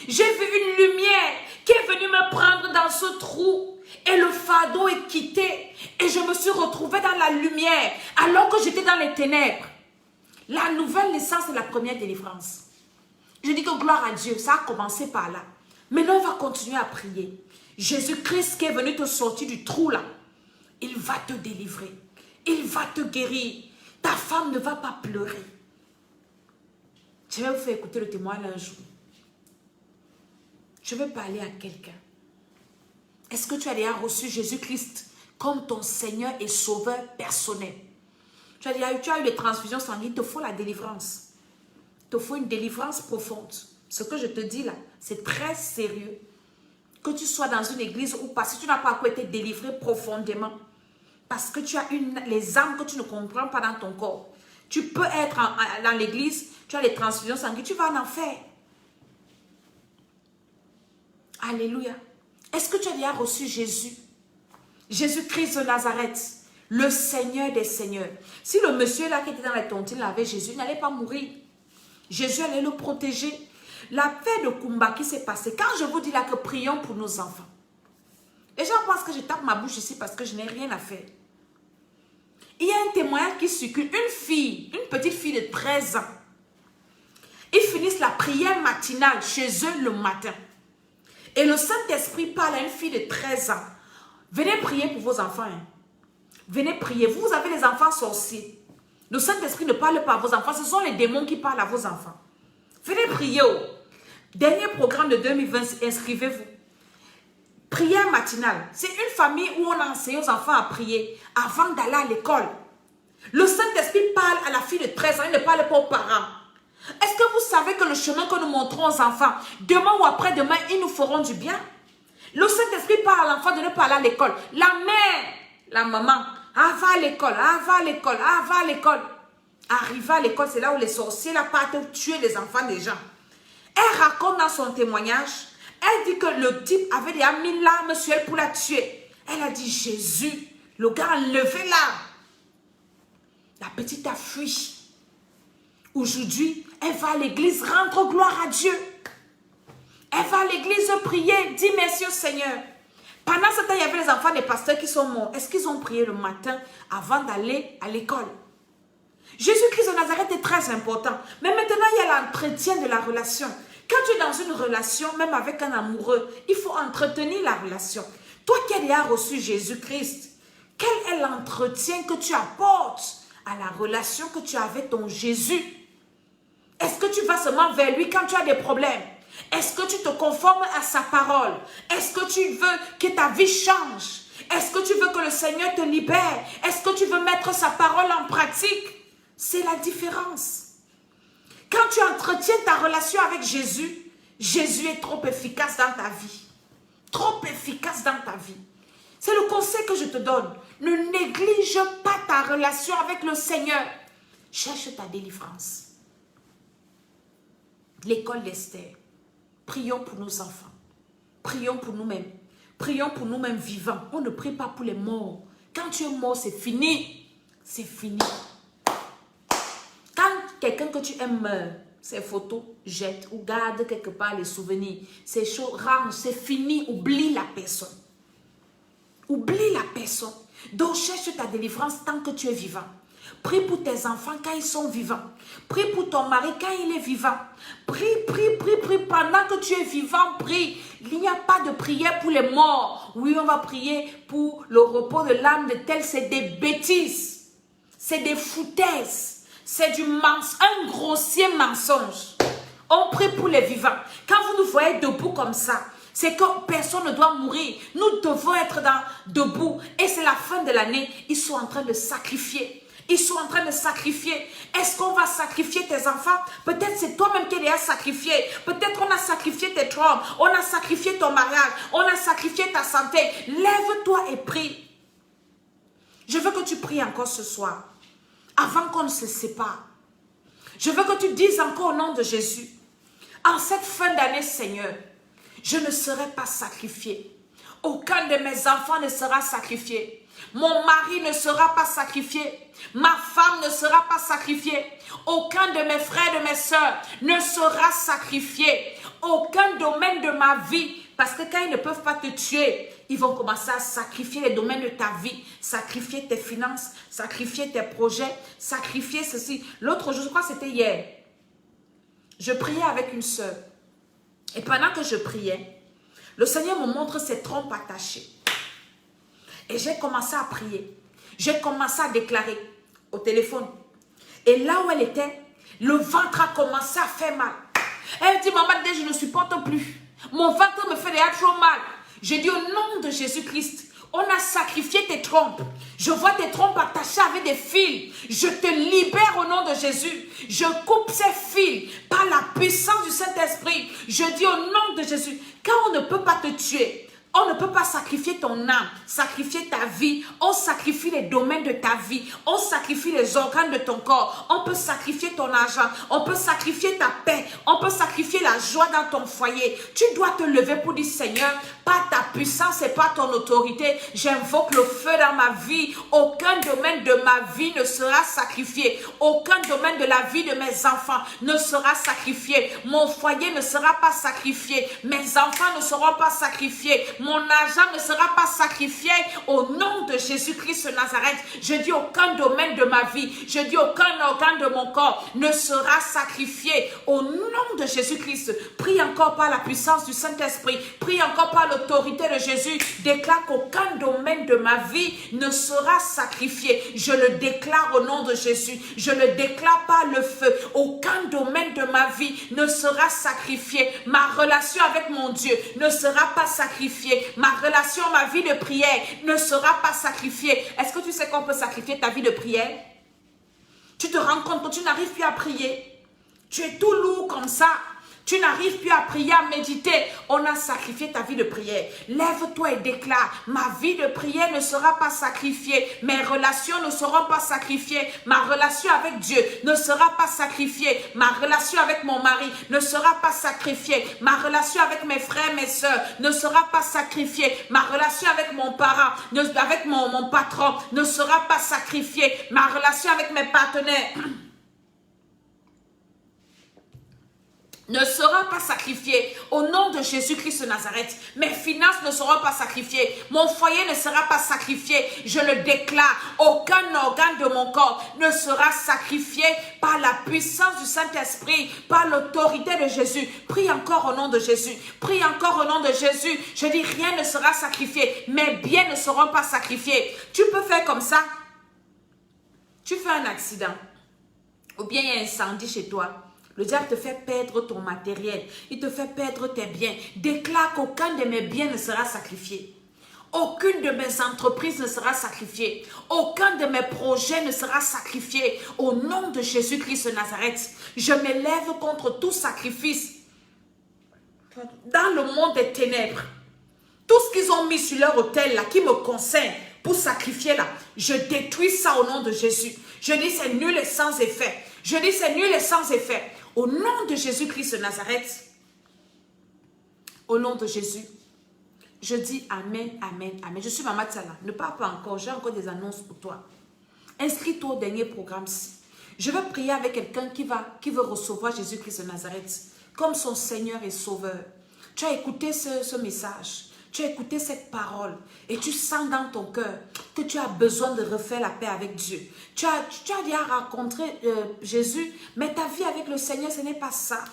J'ai vu une lumière qui est venue me prendre dans ce trou. Et le fardeau est quitté. Et je me suis retrouvée dans la lumière alors que j'étais dans les ténèbres. La nouvelle naissance est la première délivrance. Je dis que gloire à Dieu, ça a commencé par là. Maintenant, on va continuer à prier. Jésus-Christ qui est venu te sortir du trou là, il va te délivrer. Il va te guérir. Ta femme ne va pas pleurer. Je vais vous faire écouter le témoignage un jour. Je vais parler à quelqu'un. Est-ce que tu as déjà reçu Jésus-Christ comme ton Seigneur et Sauveur personnel? Tu as eu des transfusions sanguines, il te faut la délivrance. Il te faut une délivrance profonde. Ce que je te dis là, c'est très sérieux. Que tu sois dans une église ou pas, si tu n'as pas encore été délivré profondément, parce que tu as les âmes que tu ne comprends pas dans ton corps. Tu peux être dans l'église, tu as les transfusions sanguines, tu vas en enfer. Alléluia. Est-ce que tu as déjà reçu Jésus? Jésus-Christ de Nazareth, le Seigneur des Seigneurs. Si le monsieur là qui était dans la tontine avait Jésus, il n'allait pas mourir. Jésus allait le protéger. La paix de Kumba qui s'est passée. Quand je vous dis là que prions pour nos enfants. Les gens pensent que je tape ma bouche ici parce que je n'ai rien à faire. Il y a un témoignage qui circule. Une fille, une petite fille de 13 ans. Ils finissent la prière matinale chez eux le matin. Et le Saint-Esprit parle à une fille de 13 ans. Venez prier pour vos enfants. Hein. Venez prier. Vous avez les enfants sorciers. Le Saint-Esprit ne parle pas à vos enfants. Ce sont les démons qui parlent à vos enfants. Venez prier. Dernier programme de 2020, inscrivez-vous. Prière matinale. C'est une famille où on a enseigné aux enfants à prier avant d'aller à l'école. Le Saint-Esprit parle à la fille de 13 ans. Il ne parle pas aux parents. Est-ce que vous savez que le chemin que nous montrons aux enfants, demain ou après-demain, ils nous feront du bien? Le Saint-Esprit parle à l'enfant de ne pas aller à l'école. La mère, la maman, va à l'école, va à l'école, va à l'école. Arriver à l'école, c'est là où les sorciers là, partent tuer les enfants des gens. Elle raconte dans son témoignage, elle dit que le type avait déjà mis l'arme sur elle pour la tuer. Elle a dit, Jésus, le gars a levé l'arme. La petite a fui. Aujourd'hui, elle va à l'église rendre gloire à Dieu. Elle va à l'église prier, dit merci au Seigneur. Pendant ce temps, il y avait les enfants des pasteurs qui sont morts. Est-ce qu'ils ont prié le matin avant d'aller à l'école? Jésus-Christ de Nazareth est très important. Mais maintenant, il y a l'entretien de la relation. Quand tu es dans une relation, même avec un amoureux, il faut entretenir la relation. Toi qui as déjà reçu Jésus-Christ, quel est l'entretien que tu apportes à la relation que tu as avec ton Jésus? Est-ce que tu vas seulement vers lui quand tu as des problèmes? Est-ce que tu te conformes à sa parole? Est-ce que tu veux que ta vie change? Est-ce que tu veux que le Seigneur te libère? Est-ce que tu veux mettre sa parole en pratique? C'est la différence. Quand tu entretiens ta relation avec Jésus, Jésus est trop efficace dans ta vie. Trop efficace dans ta vie. C'est le conseil que je te donne. Ne néglige pas ta relation avec le Seigneur. Cherche ta délivrance. L'école d'Esther. Prions pour nos enfants. Prions pour nous-mêmes. Prions pour nous-mêmes vivants. On ne prie pas pour les morts. Quand tu es mort, c'est fini. C'est fini. Quand quelqu'un que tu aimes meurt, ces photos, jette ou garde quelque part les souvenirs. Ces choses, range, c'est fini. Oublie la personne. Oublie la personne. Donc cherche ta délivrance tant que tu es vivant. Prie pour tes enfants quand ils sont vivants. Prie pour ton mari quand il est vivant. Prie, prie, prie, prie. Pendant que tu es vivant, prie. Il n'y a pas de prière pour les morts. Oui, on va prier pour le repos de l'âme de tel. C'est des bêtises. C'est des foutaises. C'est du mensonge, un grossier mensonge. On prie pour les vivants. Quand vous nous voyez debout comme ça, c'est que personne ne doit mourir. Nous devons être debout. Et c'est la fin de l'année. Ils sont en train de sacrifier. Ils sont en train de sacrifier. Est-ce qu'on va sacrifier tes enfants? Peut-être c'est toi-même qui les as sacrifiés. Peut-être on a sacrifié tes traumas. On a sacrifié ton mariage. On a sacrifié ta santé. Lève-toi et prie. Je veux que tu pries encore ce soir. Avant qu'on ne se sépare. Je veux que tu dises encore au nom de Jésus. En cette fin d'année, Seigneur, je ne serai pas sacrifié. Aucun de mes enfants ne sera sacrifié. Mon mari ne sera pas sacrifié. Ma femme ne sera pas sacrifiée. Aucun de mes frères et de mes sœurs ne sera sacrifié. Aucun domaine de ma vie. Parce que quand ils ne peuvent pas te tuer, ils vont commencer à sacrifier les domaines de ta vie. Sacrifier tes finances, sacrifier tes projets, sacrifier ceci. L'autre jour, je crois que c'était hier, je priais avec une sœur. Et pendant que je priais, le Seigneur me montre ses trompes attachées. Et j'ai commencé à prier. J'ai commencé à déclarer au téléphone. Et là où elle était, le ventre a commencé à faire mal. Elle dit, maman, je ne supporte plus. Mon ventre me fait déjà trop mal. J'ai dit au nom de Jésus-Christ, on a sacrifié tes trompes. Je vois tes trompes attachées avec des fils. Je te libère au nom de Jésus. Je coupe ces fils par la puissance du Saint-Esprit. Je dis au nom de Jésus, quand on ne peut pas te tuer, on ne peut pas sacrifier ton âme, sacrifier ta vie. On sacrifie les domaines de ta vie. On sacrifie les organes de ton corps. On peut sacrifier ton argent. On peut sacrifier ta paix. On peut sacrifier la joie dans ton foyer. Tu dois te lever pour dire, Seigneur, par ta puissance et par ton autorité, j'invoque le feu dans ma vie. Aucun domaine de ma vie ne sera sacrifié. Aucun domaine de la vie de mes enfants ne sera sacrifié. Mon foyer ne sera pas sacrifié. Mes enfants ne seront pas sacrifiés. Mon argent ne sera pas sacrifié au nom de Jésus-Christ de Nazareth. Je dis aucun domaine de ma vie, je dis aucun organe de mon corps ne sera sacrifié au nom de Jésus-Christ. Prie encore par la puissance du Saint-Esprit, prie encore par l'autorité de Jésus. Déclare qu'aucun domaine de ma vie ne sera sacrifié. Je le déclare au nom de Jésus. Je le déclare par le feu. Aucun domaine de ma vie ne sera sacrifié. Ma relation avec mon Dieu ne sera pas sacrifiée. Ma relation, ma vie de prière ne sera pas sacrifiée. Est-ce que tu sais qu'on peut sacrifier ta vie de prière? Tu te rends compte que tu n'arrives plus à prier. Tu es tout lourd comme ça. Tu n'arrives plus à prier, à méditer. On a sacrifié ta vie de prière. Lève-toi et déclare, ma vie de prière ne sera pas sacrifiée. Mes relations ne seront pas sacrifiées. Ma relation avec Dieu ne sera pas sacrifiée. Ma relation avec mon mari ne sera pas sacrifiée. Ma relation avec mes frères, mes soeurs ne sera pas sacrifiée. Ma relation avec mon parent, avec mon patron ne sera pas sacrifiée. Ma relation avec mes partenaires ne sera pas sacrifié au nom de Jésus-Christ de Nazareth. Mes finances ne seront pas sacrifiées. Mon foyer ne sera pas sacrifié. Je le déclare. Aucun organe de mon corps ne sera sacrifié par la puissance du Saint-Esprit, par l'autorité de Jésus. Prie encore au nom de Jésus. Prie encore au nom de Jésus. Je dis rien ne sera sacrifié. Mes biens ne seront pas sacrifiés. Tu peux faire comme ça. Tu fais un accident. Ou bien il y a un incendie chez toi. Le diable te fait perdre ton matériel. Il te fait perdre tes biens. Déclare qu'aucun de mes biens ne sera sacrifié. Aucune de mes entreprises ne sera sacrifiée. Aucun de mes projets ne sera sacrifié. Au nom de Jésus-Christ de Nazareth, je m'élève contre tout sacrifice dans le monde des ténèbres. Tout ce qu'ils ont mis sur leur autel là, qui me concerne pour sacrifier là, je détruis ça au nom de Jésus. Je dis c'est nul et sans effet. Je dis c'est nul et sans effet. Au nom de Jésus-Christ de Nazareth, au nom de Jésus, je dis Amen, Amen, Amen. Je suis Maman Tsala. Ne parle pas encore. J'ai encore des annonces pour toi. Inscris-toi au dernier programme-ci. Je vais prier avec quelqu'un qui veut recevoir Jésus-Christ de Nazareth comme son Seigneur et Sauveur. Tu as écouté ce message. Tu as écouté cette parole. Et tu sens dans ton cœur que tu as besoin de refaire la paix avec Dieu. Tu as déjà rencontré Jésus, mais ta vie avec le Seigneur, ce n'est pas ça.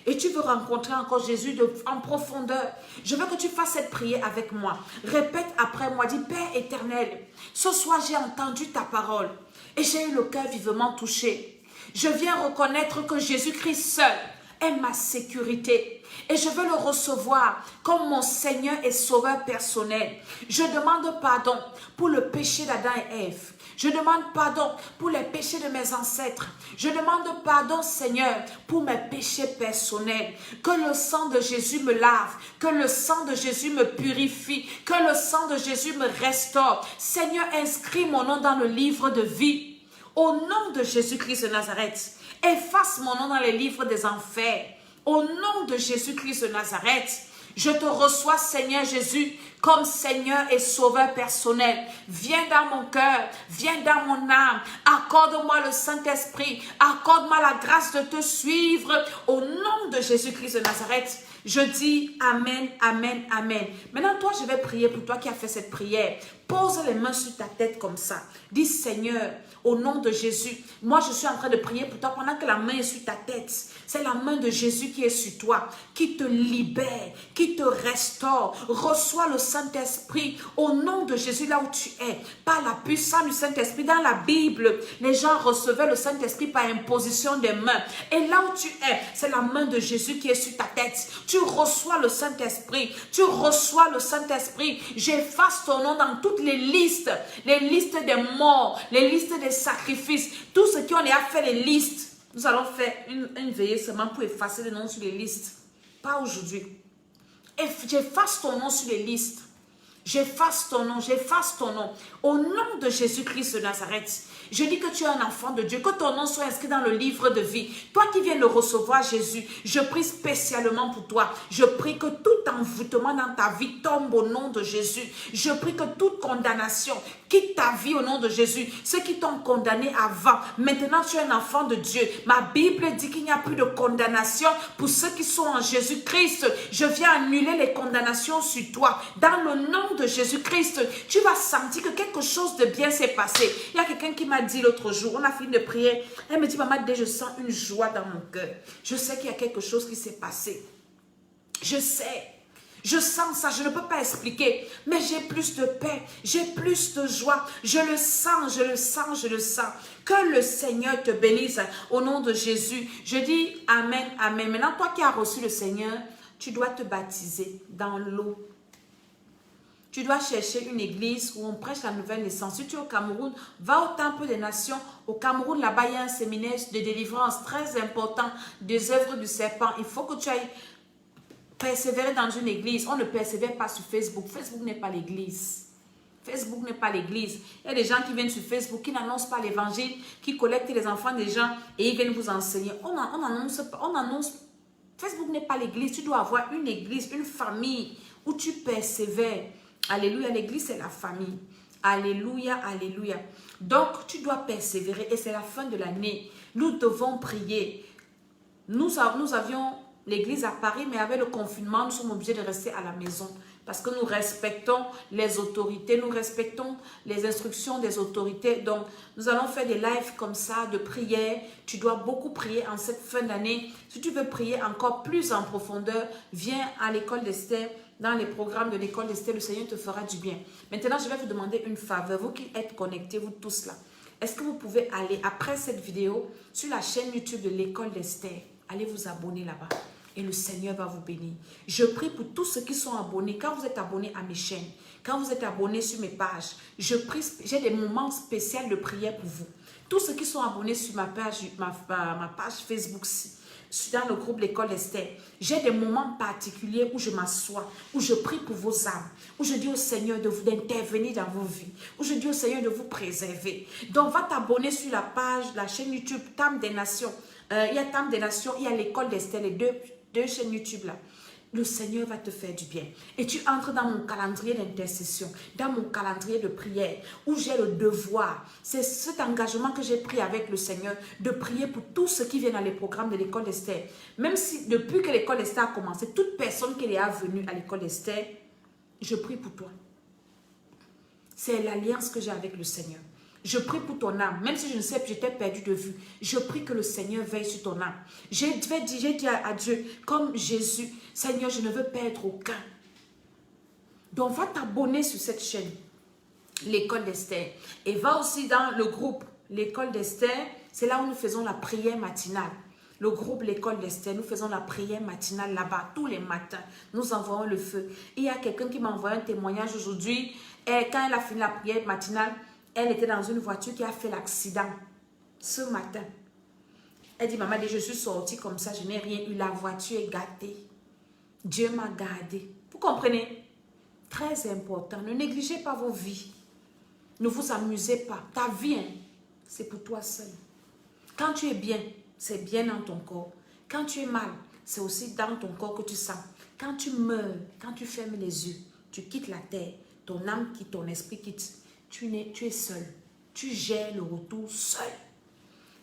Et tu veux rencontrer encore Jésus en profondeur. Je veux que tu fasses cette prière avec moi. Répète après moi, dis Père éternel, ce soir j'ai entendu ta parole et j'ai eu le cœur vivement touché. Je viens reconnaître que Jésus-Christ seul est ma sécurité et je veux le recevoir comme mon Seigneur et Sauveur personnel. Je demande pardon pour le péché d'Adam et Ève. Je demande pardon pour les péchés de mes ancêtres. Je demande pardon, Seigneur, pour mes péchés personnels. Que le sang de Jésus me lave. Que le sang de Jésus me purifie. Que le sang de Jésus me restaure. Seigneur, inscris mon nom dans le livre de vie. Au nom de Jésus-Christ de Nazareth, efface mon nom dans les livres des enfers. Au nom de Jésus-Christ de Nazareth, je te reçois, Seigneur Jésus, comme Seigneur et Sauveur personnel. Viens dans mon cœur, viens dans mon âme. Accorde-moi le Saint-Esprit. Accorde-moi la grâce de te suivre. Au nom de Jésus-Christ de Nazareth, je dis Amen, Amen, Amen. Maintenant, toi, je vais prier pour toi qui as fait cette prière. Pose les mains sur ta tête comme ça. Dis Seigneur, au nom de Jésus, moi je suis en train de prier pour toi pendant que la main est sur ta tête. C'est la main de Jésus qui est sur toi, qui te libère, qui te restaure. Reçois le Saint-Esprit au nom de Jésus là où tu es. Par la puissance du Saint-Esprit. Dans la Bible, les gens recevaient le Saint-Esprit par imposition des mains. Et là où tu es, c'est la main de Jésus qui est sur ta tête. Tu reçois le Saint-Esprit. Tu reçois le Saint-Esprit. J'efface ton nom dans toutes les listes des morts, les listes des sacrifices, tous ceux qui ont déjà fait les listes. Nous allons faire une veillée seulement pour effacer les noms sur les listes. Pas aujourd'hui. J'efface ton nom sur les listes. J'efface ton nom, j'efface ton nom. Au nom de Jésus-Christ de Nazareth, je dis que tu es un enfant de Dieu, que ton nom soit inscrit dans le livre de vie. Toi qui viens de recevoir Jésus, je prie spécialement pour toi. Je prie que tout envoûtement dans ta vie tombe au nom de Jésus. Je prie que toute condamnation quitte ta vie au nom de Jésus. Ceux qui t'ont condamné avant, maintenant tu es un enfant de Dieu. Ma Bible dit qu'il n'y a plus de condamnation pour ceux qui sont en Jésus-Christ. Je viens annuler les condamnations sur toi. Dans le nom de Jésus-Christ, tu vas sentir que quelque chose de bien s'est passé. Il y a quelqu'un qui m'a dit l'autre jour, on a fini de prier, elle me dit, maman, dès je sens une joie dans mon cœur. Je sais qu'il y a quelque chose qui s'est passé. Je sais. Je sens ça, je ne peux pas expliquer, mais j'ai plus de paix, j'ai plus de joie, je le sens, je le sens, je le sens. Que le Seigneur te bénisse au nom de Jésus. Je dis Amen, Amen. Maintenant, toi qui as reçu le Seigneur, tu dois te baptiser dans l'eau. Tu dois chercher une église où on prêche la nouvelle naissance. Si tu es au Cameroun, va au Temple des Nations. Au Cameroun, là-bas, il y a un séminaire de délivrance très important des œuvres du serpent. Il faut que tu ailles persévérer dans une église. On ne persévère pas sur Facebook. Facebook n'est pas l'église. Facebook n'est pas l'église. Il y a des gens qui viennent sur Facebook, qui n'annoncent pas l'évangile, qui collectent les enfants des gens et ils viennent vous enseigner. On annonce. Facebook n'est pas l'église. Tu dois avoir une église, une famille où tu persévères. Alléluia, l'église c'est la famille. Alléluia, alléluia. Donc, tu dois persévérer et c'est la fin de l'année. Nous devons prier. Nous avions l'église à Paris, mais avec le confinement, nous sommes obligés de rester à la maison. Parce que nous respectons les autorités, nous respectons les instructions des autorités. Donc, nous allons faire des lives comme ça, de prière. Tu dois beaucoup prier en cette fin d'année. Si tu veux prier encore plus en profondeur, viens à l'école d'Esther. Dans les programmes de l'école d'Esther, le Seigneur te fera du bien. Maintenant, je vais vous demander une faveur. Vous qui êtes connectés, vous tous là. Est-ce que vous pouvez aller, après cette vidéo, sur la chaîne YouTube de l'école d'Esther? Allez vous abonner là-bas. et le Seigneur va vous bénir. Je prie pour tous ceux qui sont abonnés. Quand vous êtes abonnés à mes chaînes, quand vous êtes abonnés sur mes pages, je prie, j'ai des moments spéciaux de prière pour vous. Tous ceux qui sont abonnés sur ma page Facebook, dans le groupe L'école Esther, j'ai des moments particuliers où je m'assois, où je prie pour vos âmes, où je dis au Seigneur d'intervenir dans vos vies, où je dis au Seigneur de vous préserver. Donc, va t'abonner sur la page, la chaîne YouTube Tam des Nations. Il y a Tam des Nations, il y a l'École d'Esther, les deux chaînes YouTube là. Le Seigneur va te faire du bien. Et tu entres dans mon calendrier d'intercession, dans mon calendrier de prière, où j'ai le devoir. C'est cet engagement que j'ai pris avec le Seigneur, de prier pour tous ceux qui viennent dans les programmes de l'école d'Esther. Même si, depuis que l'école d'Esther a commencé, toute personne qui est venue à l'école d'Esther, je prie pour toi. C'est l'alliance que j'ai avec le Seigneur. Je prie pour ton âme, même si je ne sais pas, je t'ai perdu de vue. Je prie que le Seigneur veille sur ton âme. J'ai dit à Dieu, comme Jésus, Seigneur, je ne veux perdre aucun. Donc, va t'abonner sur cette chaîne, l'école d'Esther. Et va aussi dans le groupe, l'école d'Esther. C'est là où nous faisons la prière matinale. Le groupe L'école d'Esther, nous faisons la prière matinale là-bas, tous les matins. Nous envoyons le feu. Il y a quelqu'un qui m'a envoyé un témoignage aujourd'hui. Et quand elle a fini la prière matinale, elle était dans une voiture qui a fait l'accident ce matin. Elle dit, maman, je suis sortie comme ça, je n'ai rien eu. La voiture est gâtée. Dieu m'a gardé. Vous comprenez? Très important. Ne négligez pas vos vies. Ne vous amusez pas. Ta vie, hein, c'est pour toi seul. Quand tu es bien, c'est bien dans ton corps. Quand tu es mal, c'est aussi dans ton corps que tu sens. Quand tu meurs, quand tu fermes les yeux, tu quittes la terre, ton âme quitte, ton esprit quitte. Tu es seul. Tu gères le retour seul.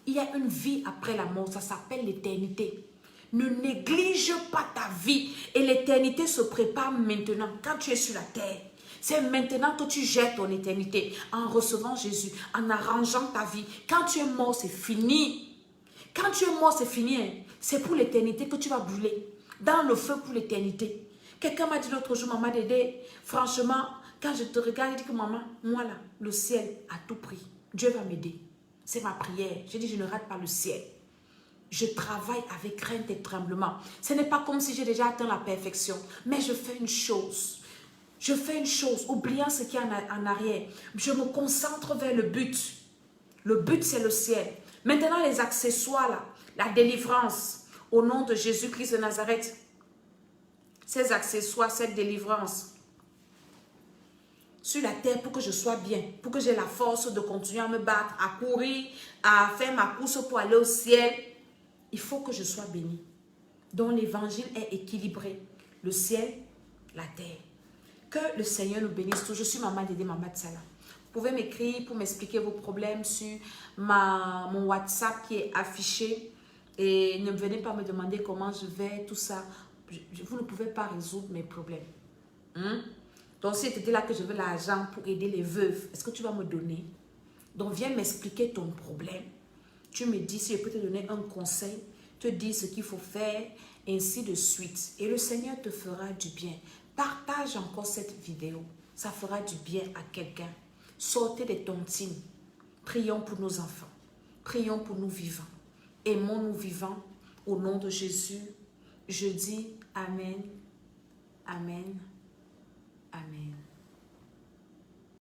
Il y a une vie après la mort, ça s'appelle l'éternité. Ne néglige pas ta vie. Et l'éternité se prépare maintenant, quand tu es sur la terre. C'est maintenant que tu gères ton éternité, en recevant Jésus, en arrangeant ta vie. Quand tu es mort, c'est fini. Quand tu es mort, c'est fini. Hein. C'est pour l'éternité que tu vas brûler. Dans le feu pour l'éternité. Quelqu'un m'a dit l'autre jour, maman Dédé, franchement, quand je te regarde, je dis que maman, moi là, le ciel a tout pris. Dieu va m'aider. C'est ma prière. Je dis, je ne rate pas le ciel. Je travaille avec crainte et tremblement. Ce n'est pas comme si j'ai déjà atteint la perfection. Mais je fais une chose. Je fais une chose, oubliant ce qui est en arrière. Je me concentre vers le but. Le but, c'est le ciel. Maintenant, les accessoires là, la délivrance, au nom de Jésus-Christ de Nazareth. Ces accessoires, cette délivrance. Sur la terre pour que je sois bien, pour que j'ai la force de continuer à me battre, à courir, à faire ma course pour aller au ciel. Il faut que je sois béni. Donc l'évangile est équilibré. Le ciel, la terre. Que le Seigneur nous bénisse tous. Je suis Maman Dédé, Maman Tsala. Vous pouvez m'écrire pour m'expliquer vos problèmes sur mon WhatsApp qui est affiché. Et ne venez pas me demander comment je vais, tout ça. Vous ne pouvez pas résoudre mes problèmes. Donc, si tu étais là que je veux l'argent pour aider les veuves, est-ce que tu vas me donner? Donc, viens m'expliquer ton problème. Tu me dis si je peux te donner un conseil, te dire ce qu'il faut faire, ainsi de suite. Et le Seigneur te fera du bien. Partage encore cette vidéo. Ça fera du bien à quelqu'un. Sortez des tontines. Prions pour nos enfants. Prions pour nous vivants. Aimons-nous vivants. Au nom de Jésus, je dis Amen. Amen. Amen.